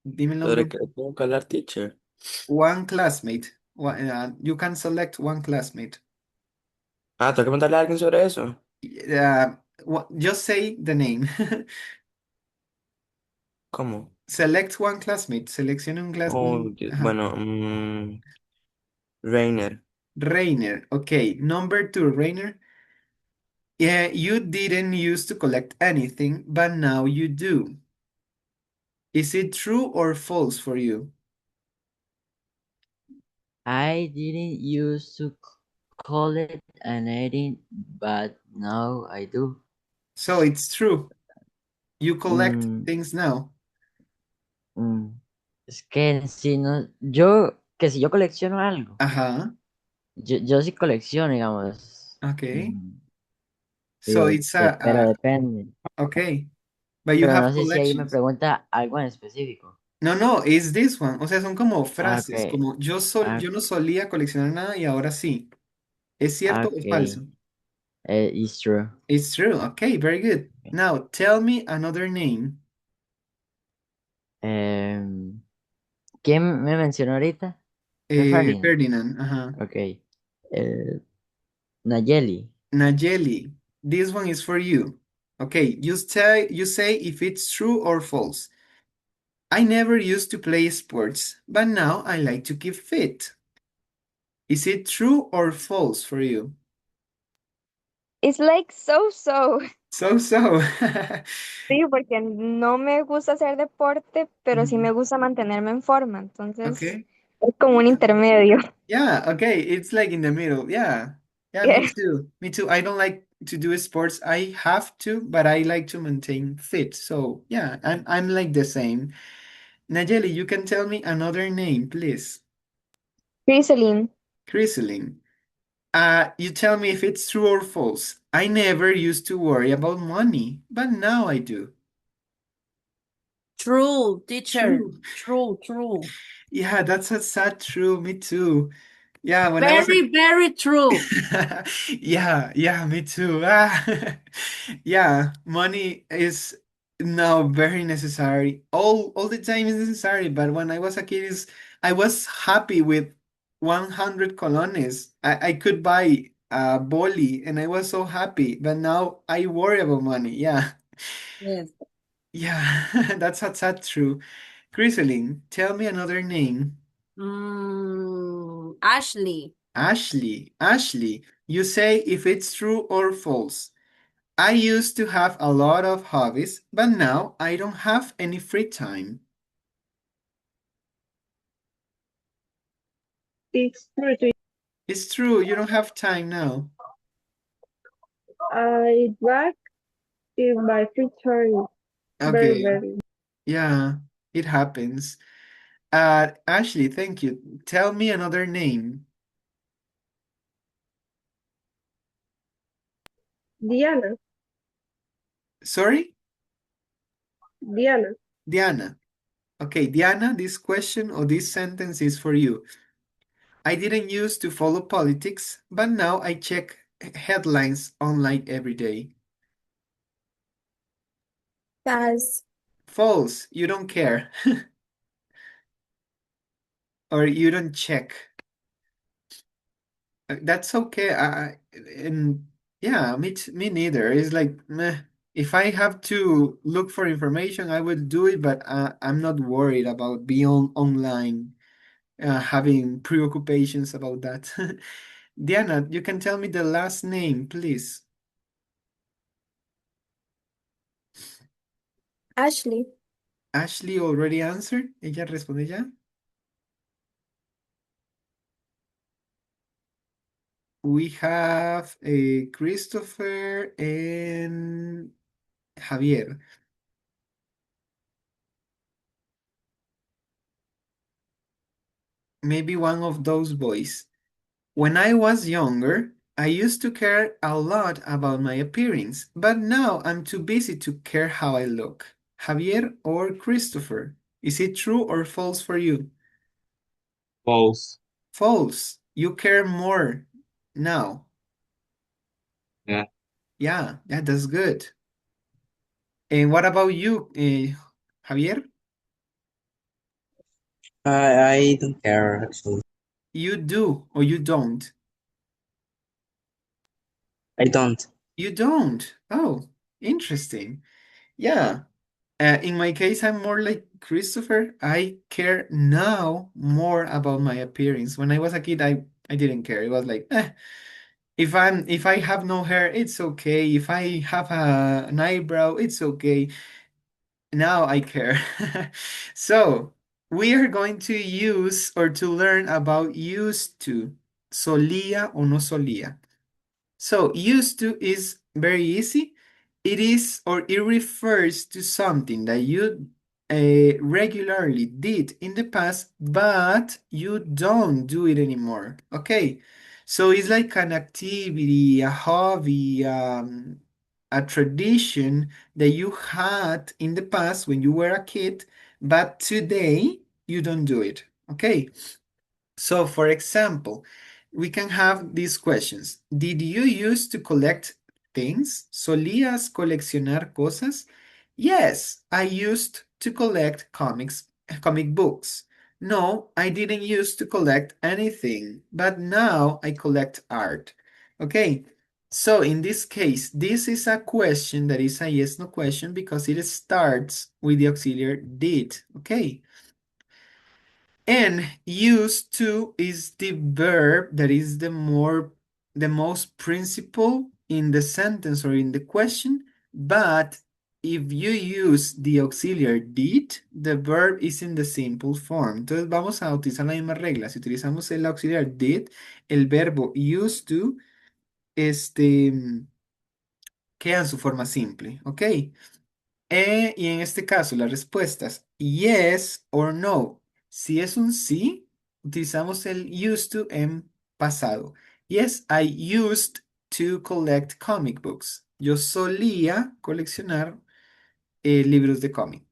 S1: Dime el
S2: Pero
S1: nombre.
S2: que tengo que hablar, teacher.
S1: One classmate. You can select one classmate.
S2: Ah, tengo que preguntarle a alguien sobre eso.
S1: Just say the name.
S2: ¿Cómo?
S1: Select one classmate. Seleccione un class.
S2: Oh,
S1: Ajá.
S2: bueno, Rainer.
S1: Rainer. Okay. Number 2, Rainer. Yeah, you didn't used to collect anything, but now you do. Is it true or false for you?
S4: I didn't used to call it anything, but now I do.
S1: So it's true. You collect
S4: Mm,
S1: things now.
S4: Es que si no, que si yo colecciono algo,
S1: Ajá.
S4: yo sí colecciono, digamos.
S1: Okay. So it's
S4: Pero depende.
S1: okay. But you
S4: Pero
S1: have
S4: no sé si ahí me
S1: collections.
S4: pregunta algo en específico.
S1: No, it's this one. O sea, son como frases,
S4: Okay,
S1: como yo no solía coleccionar nada y ahora sí. ¿Es cierto o es
S4: okay,
S1: falso?
S4: it's true.
S1: It's true. Okay, very good. Now, tell me another name.
S4: Em, ¿Quién me mencionó ahorita? Fue Ferdinand.
S1: Ferdinand. Ajá.
S4: Ok. Eh, Nayeli.
S1: Nayeli. This one is for you. Okay, you say if it's true or false. I never used to play sports, but now I like to keep fit. Is it true or false for you?
S12: It's like so.
S1: So.
S12: Sí, porque no me gusta hacer deporte, pero sí me
S1: Mhm.
S12: gusta mantenerme en forma. Entonces,
S1: Okay.
S12: es como un intermedio.
S1: Yeah, okay. It's like in the middle. Yeah. Yeah, me
S12: Yes.
S1: too. Me too. I don't like to do sports. I have to, but I like to maintain fit. So yeah, I'm like the same. Nayeli, you can tell me another name, please.
S12: Griselin.
S1: Chrysaline. You tell me if it's true or false. I never used to worry about money, but now I do.
S5: True, teacher.
S1: True.
S5: True.
S1: Yeah, that's a sad true. Me too. Yeah, when I was a
S5: Very, very true.
S1: yeah, me too. Yeah, money is now very necessary. All the time is necessary, but when I was a kid I was happy with 100 colones. I could buy a boli and I was so happy, but now I worry about money. Yeah.
S5: Yes.
S1: Yeah, that's a sad true. Griselin, tell me another name.
S5: Ashley.
S1: Ashley, you say if it's true or false. I used to have a lot of hobbies, but now I don't have any free time.
S16: It's true.
S1: It's true, you don't have time now.
S16: I drag in my free time.
S1: Okay,
S16: Very.
S1: yeah, it happens. Ashley, thank you. Tell me another name.
S16: Diana.
S1: Sorry?
S16: Diana.
S1: Diana. Okay, Diana, this question or this sentence is for you. I didn't used to follow politics, but now I check headlines online every day.
S13: False.
S1: False, you don't care. Or you don't check. That's okay. And yeah, me neither. It's like meh. If I have to look for information, I will do it, but I'm not worried about being online, having preoccupations about that. Diana, you can tell me the last name, please.
S13: Ashley.
S1: Ashley already answered. Ella responde ya. We have Christopher and Javier. Maybe one of those boys. When I was younger, I used to care a lot about my appearance, but now I'm too busy to care how I look. Javier or Christopher? Is it true or false for you?
S14: False.
S1: False. You care more now.
S14: Yeah.
S1: Yeah, that's good. And what about you, Javier?
S15: I don't care actually.
S1: You do or you don't?
S15: I don't.
S1: You don't. Oh, interesting. Yeah. In my case, I'm more like Christopher. I care now more about my appearance. When I was a kid, I didn't care. It was like, if I have no hair, it's okay. If I have an eyebrow, it's okay. Now I care. So we are going to use or to learn about used to. Solía o no solía. So used to is very easy. It is or it refers to something that you regularly did in the past, but you don't do it anymore. Okay. So it's like an activity, a hobby, a tradition that you had in the past when you were a kid, but today you don't do it. Okay. So, for example, we can have these questions. Did you used to collect things? ¿Solías coleccionar cosas? Yes, I used to collect comic books. No, I didn't used to collect anything, but now I collect art. Okay, so in this case, this is a question that is a yes no question because it starts with the auxiliary did. Okay. And used to is the verb that is the most principal in the sentence or in the question, but if you use the auxiliary did, the verb is in the simple form. Entonces vamos a utilizar la misma regla. Si utilizamos el auxiliar did, el verbo used to, queda en su forma simple, ¿ok? Y en este caso, las respuestas yes or no. Si es un sí, utilizamos el used to en pasado. Yes, I used to collect comic books. Yo solía coleccionar libros de cómic.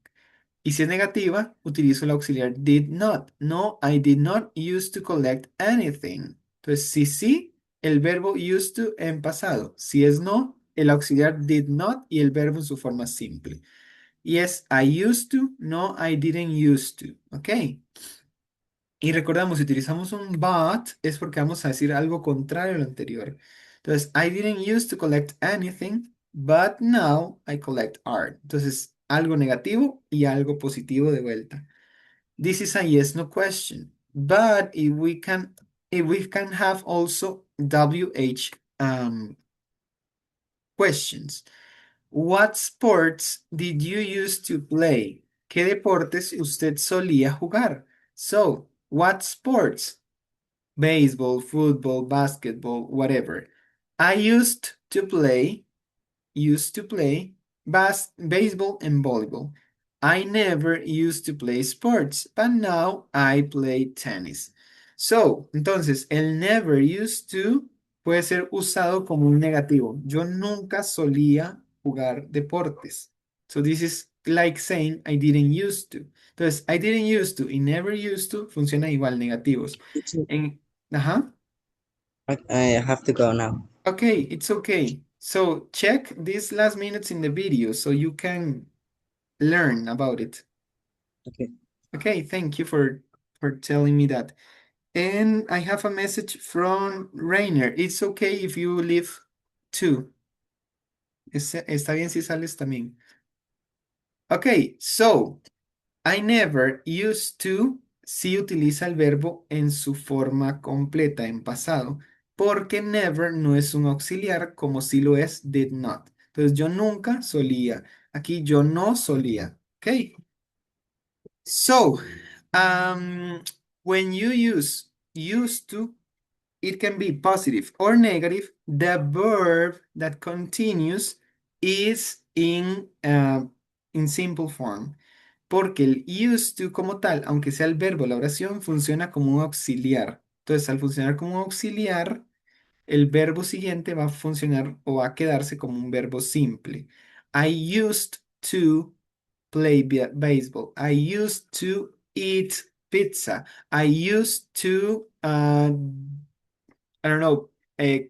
S1: Y si es negativa, utilizo el auxiliar did not. No, I did not used to collect anything. Entonces, si sí, el verbo used to en pasado. Si es no, el auxiliar did not y el verbo en su forma simple. Yes, I used to. No, I didn't used to. ¿Ok? Y recordamos, si utilizamos un but, es porque vamos a decir algo contrario a lo anterior. Entonces, I didn't used to collect anything, but now I collect art. Entonces, algo negativo y algo positivo de vuelta. This is a yes, no question. But if we can have also WH questions. What sports did you used to play? ¿Qué deportes usted solía jugar? So, what sports? Baseball, football, basketball, whatever. I used to play baseball and volleyball. I never used to play sports, but now I play tennis. So, entonces, el never used to puede ser usado como un negativo. Yo nunca solía jugar deportes. So, this is like saying I didn't used to. Entonces, I didn't used to y never used to funciona igual negativos. Ajá.
S15: I have to go now.
S1: Okay, it's okay. So check these last minutes in the video so you can learn about it.
S15: Okay.
S1: Okay, thank you for telling me that. And I have a message from Rainer. It's okay if you leave too. Está bien si sales también. Okay, so I never used to si utiliza el verbo en su forma completa, en pasado, porque never no es un auxiliar como si lo es did not. Entonces yo nunca solía. Aquí yo no solía. Ok. So, when you use used to, it can be positive or negative. The verb that continues is in simple form. Porque el used to como tal, aunque sea el verbo, la oración funciona como un auxiliar. Entonces, al funcionar como un auxiliar, el verbo siguiente va a funcionar o va a quedarse como un verbo simple. I used to play baseball. I used to eat pizza. I used to, I don't know,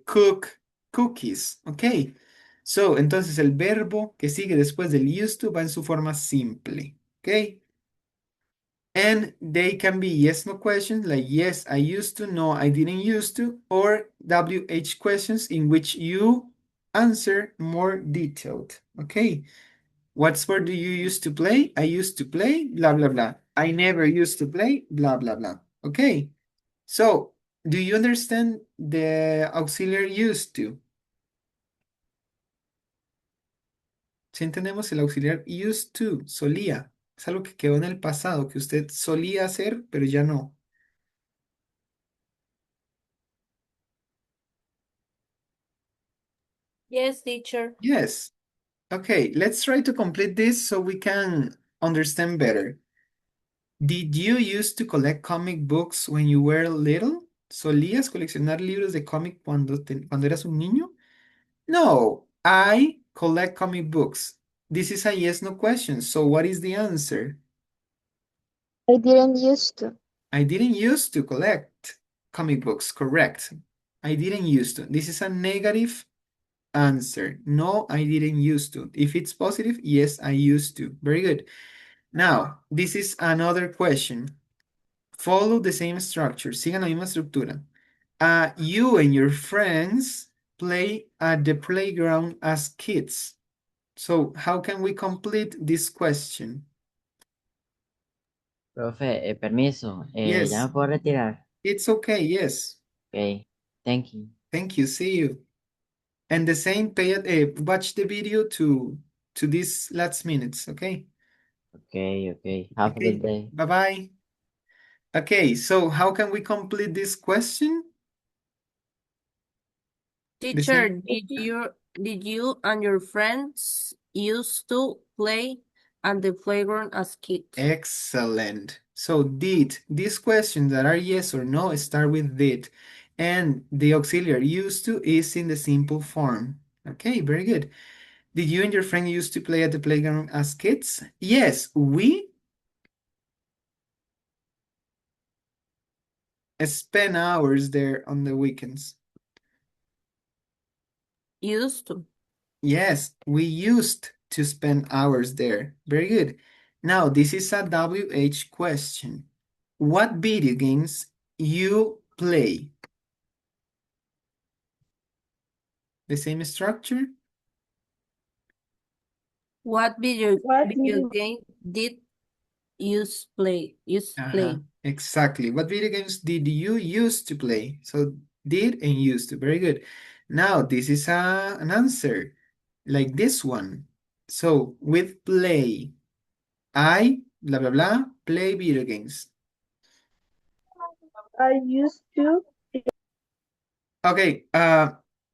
S1: cook cookies. Ok. So, entonces el verbo que sigue después del used to va en su forma simple. Ok. And they can be yes, no questions like yes, I used to, no, I didn't used to, or WH questions in which you answer more detailed. Okay. What sport do you used to play? I used to play, blah, blah, blah. I never used to play, blah, blah, blah. Okay. So, do you understand the auxiliary used to? Si entendemos el auxiliar used to, solía. Es algo que quedó en el pasado, que usted solía hacer, pero ya no.
S5: Yes, teacher.
S1: Yes. Okay, let's try to complete this so we can understand better. Did you used to collect comic books when you were little? ¿Solías coleccionar libros de cómic cuando eras un niño? No, I collect comic books. This is a yes, no question. So what is the answer?
S12: I didn't used to.
S1: I didn't used to collect comic books. Correct. I didn't used to. This is a negative answer. No, I didn't used to. If it's positive, yes, I used to. Very good. Now, this is another question. Follow the same structure. Sigan la misma estructura. You and your friends play at the playground as kids. So, how can we complete this question?
S4: Profe, permiso, ya
S1: Yes,
S4: me puedo retirar.
S1: it's okay. Yes.
S4: Ok, thank you.
S1: Thank you. See you. And the same, watch the video to these last minutes, okay?
S4: Okay, okay. Have a good
S1: Okay,
S4: day.
S1: bye-bye. Okay, so how can we complete this question? The
S5: Teacher,
S1: same.
S5: did you and your friends used to play at the playground as kids?
S1: Excellent. So did, these questions that are yes or no start with did. And the auxiliary used to is in the simple form. Okay, very good. Did you and your friend used to play at the playground as kids? Yes, we spend hours there on the weekends.
S5: Used to.
S1: Yes, we used to spend hours there. Very good. Now, this is a WH question. What video games you play? The same structure?
S5: What video
S16: What
S5: video
S16: video
S5: game did you play?
S1: Exactly. What video games did you used to play? So did and used to. Very good. Now, this is an answer like this one. So with play, I, blah, blah, blah, play video games.
S16: I used to?
S1: Okay,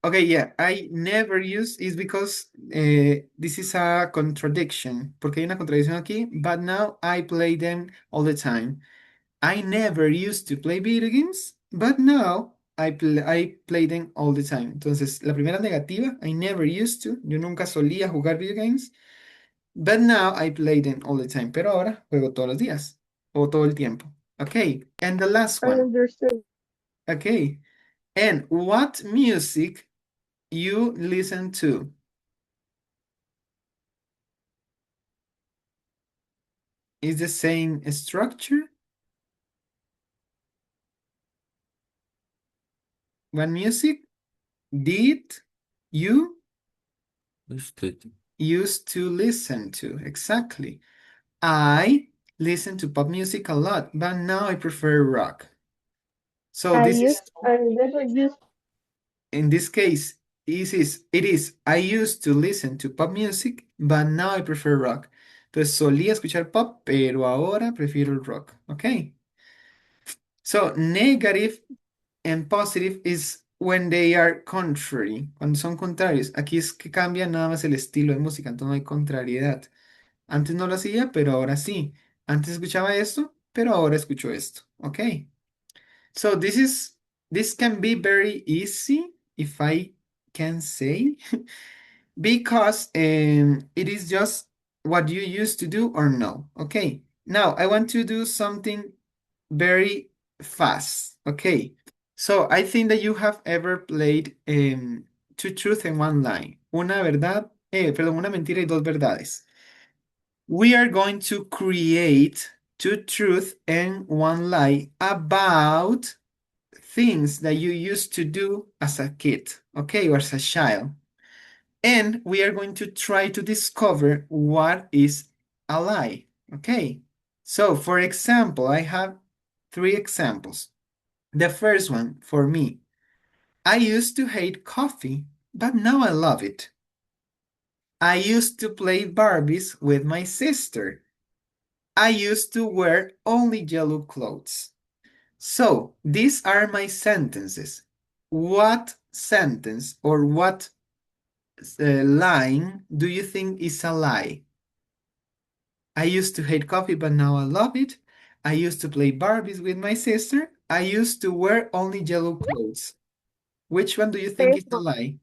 S1: okay, yeah, I never use is because this is a contradiction, porque hay una contradicción aquí, but now I play them all the time. I never used to play video games, but now I play them all the time. Entonces, la primera negativa, I never used to, yo nunca solía jugar video games, but now I play them all the time. Pero ahora juego todos los días, o todo el tiempo. Okay, and the last
S16: I
S1: one.
S16: understand.
S1: Okay, and what music you listen to? Is the same structure? What music did you used to listen to? Exactly. I listen to pop music a lot, but now I prefer rock. So this is,
S16: I never used.
S1: in this case, it is, I used to listen to pop music, but now I prefer rock. Entonces solía escuchar pop, pero ahora prefiero el rock. Okay. So negative and positive is when they are contrary, cuando son contrarios. Aquí es que cambia nada más el estilo de música, entonces no hay contrariedad. Antes no lo hacía, pero ahora sí. Antes escuchaba esto, pero ahora escucho esto. Okay. So this can be very easy if I can say because it is just what you used to do or no. Okay. Now I want to do something very fast. Okay. So I think that you have ever played two truths and one lie. Una mentira y dos verdades. We are going to create two truths and one lie about things that you used to do as a kid, okay, or as a child. And we are going to try to discover what is a lie, okay? So, for example, I have three examples. The first one for me, I used to hate coffee, but now I love it. I used to play Barbies with my sister. I used to wear only yellow clothes. So, these are my sentences. What sentence or what line do you think is a lie? I used to hate coffee, but now I love it. I used to play Barbies with my sister. I used to wear only yellow clothes. Which one do you think is a
S12: Facebook.
S1: lie?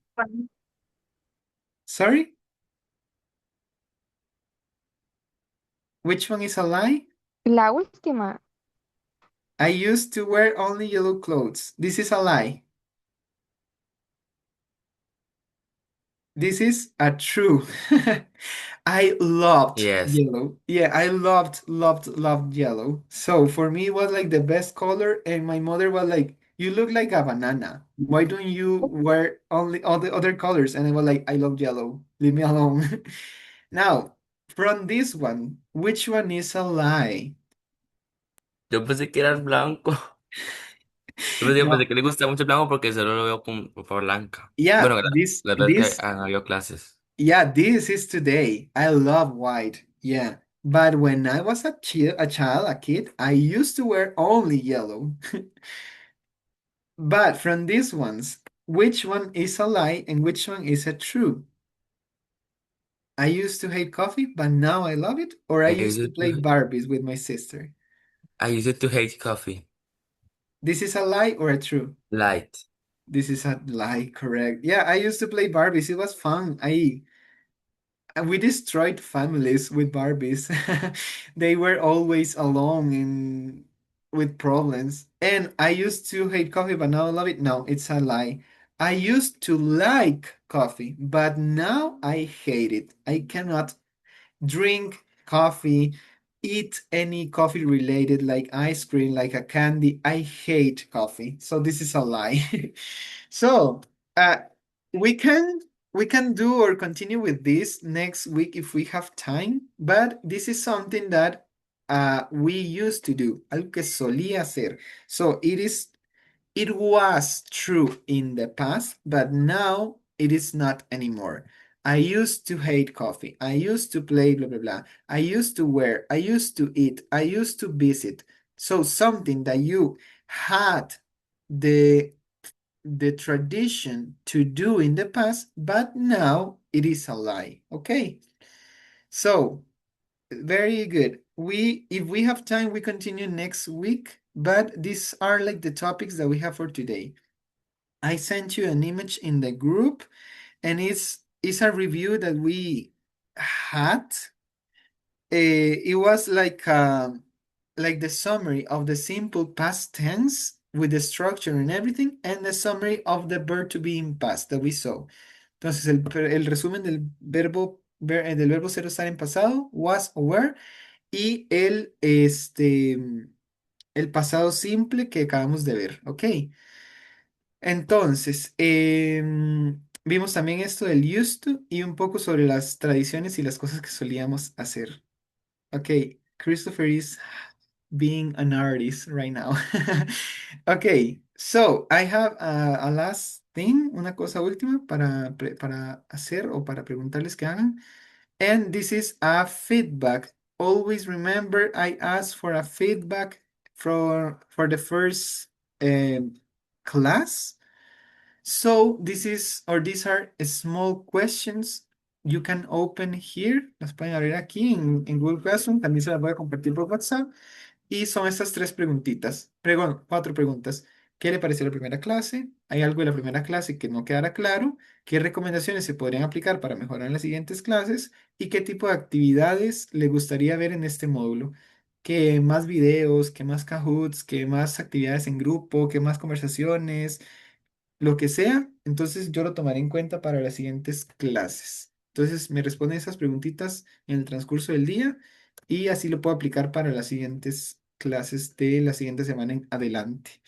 S1: Sorry? Which one is a lie?
S12: La última.
S1: I used to wear only yellow clothes. This is a lie. This is a true. I loved
S2: Yes.
S1: yellow. Yeah, I loved yellow. So for me, it was like the best color. And my mother was like, "You look like a banana. Why don't you wear only all the other colors?" And I was like, "I love yellow. Leave me alone." Now, from this one, which one is a lie?
S2: Yo pensé que era el blanco. Yo
S1: No,
S2: pensé que le gusta mucho el blanco porque solo lo veo con ropa blanca.
S1: yeah,
S2: Bueno,
S1: this
S2: las veces que
S1: this
S2: han habido clases.
S1: yeah, this is today. I love white. Yeah. But when I was a kid, I used to wear only yellow. But from these ones, which one is a lie and which one is a true? I used to hate coffee, but now I love it. Or I
S2: I
S1: used to
S2: used
S1: play
S2: to,
S1: Barbies with my sister.
S2: I used to hate coffee.
S1: This is a lie or a true?
S2: Light.
S1: This is a lie, correct. Yeah, I used to play Barbies. It was fun. We destroyed families with Barbies. They were always alone and with problems. And I used to hate coffee, but now I love it. No, it's a lie. I used to like coffee, but now I hate it. I cannot drink coffee, eat any coffee related like ice cream, like a candy. I hate coffee. So this is a lie. So uh, we can we can do or continue with this next week if we have time, but this is something that we used to do, algo que solía hacer. So it was true in the past, but now it is not anymore. I used to hate coffee. I used to play blah blah blah. I used to wear. I used to eat. I used to visit. So something that you had the the tradition to do in the past, but now it is a lie. Okay. So very good. If we have time, we continue next week, but these are like the topics that we have for today. I sent you an image in the group, and it's a review that we had. It was like the summary of the simple past tense with the structure and everything, and the summary of the verb to be in past that we saw. Entonces, el resumen del verbo ser o estar en pasado, was o were, y el pasado simple que acabamos de ver, ¿ok? Entonces, vimos también esto del used to y un poco sobre las tradiciones y las cosas que solíamos hacer. Okay, Christopher is being an artist right now. Okay, so I have a last thing, una cosa última para hacer o para preguntarles que hagan. And this is a feedback. Always remember I asked for a feedback for the first class. So these are small questions you can open here. Las pueden abrir aquí en Google Classroom. También se las voy a compartir por WhatsApp. Y son estas tres preguntitas, cuatro preguntas. ¿Qué le pareció la primera clase? ¿Hay algo de la primera clase que no quedara claro? ¿Qué recomendaciones se podrían aplicar para mejorar en las siguientes clases? ¿Y qué tipo de actividades le gustaría ver en este módulo? ¿Qué más videos? ¿Qué más Kahoots? ¿Qué más actividades en grupo? ¿Qué más conversaciones? Lo que sea, entonces yo lo tomaré en cuenta para las siguientes clases. Entonces me responden esas preguntitas en el transcurso del día y así lo puedo aplicar para las siguientes clases de la siguiente semana en adelante.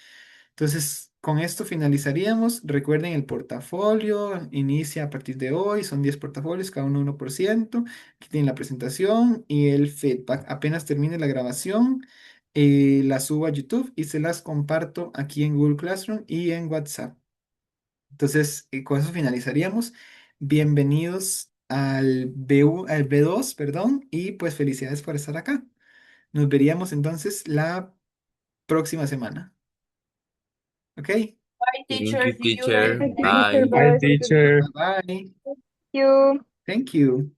S1: Entonces, con esto finalizaríamos. Recuerden el portafolio, inicia a partir de hoy, son 10 portafolios, cada uno 1%. Aquí tienen la presentación y el feedback. Apenas termine la grabación, la subo a YouTube y se las comparto aquí en Google Classroom y en WhatsApp. Entonces, con eso finalizaríamos. Bienvenidos al B2, perdón, y pues felicidades por estar acá. Nos veríamos entonces la próxima semana. ¿Ok?
S5: Bye,
S2: Thank
S5: teacher.
S2: you,
S5: See you next
S2: teacher.
S16: Hi,
S5: week.
S16: teacher.
S2: Bye.
S14: Bye,
S16: Bye.
S14: teacher.
S1: Bye bye.
S12: You.
S1: Thank you.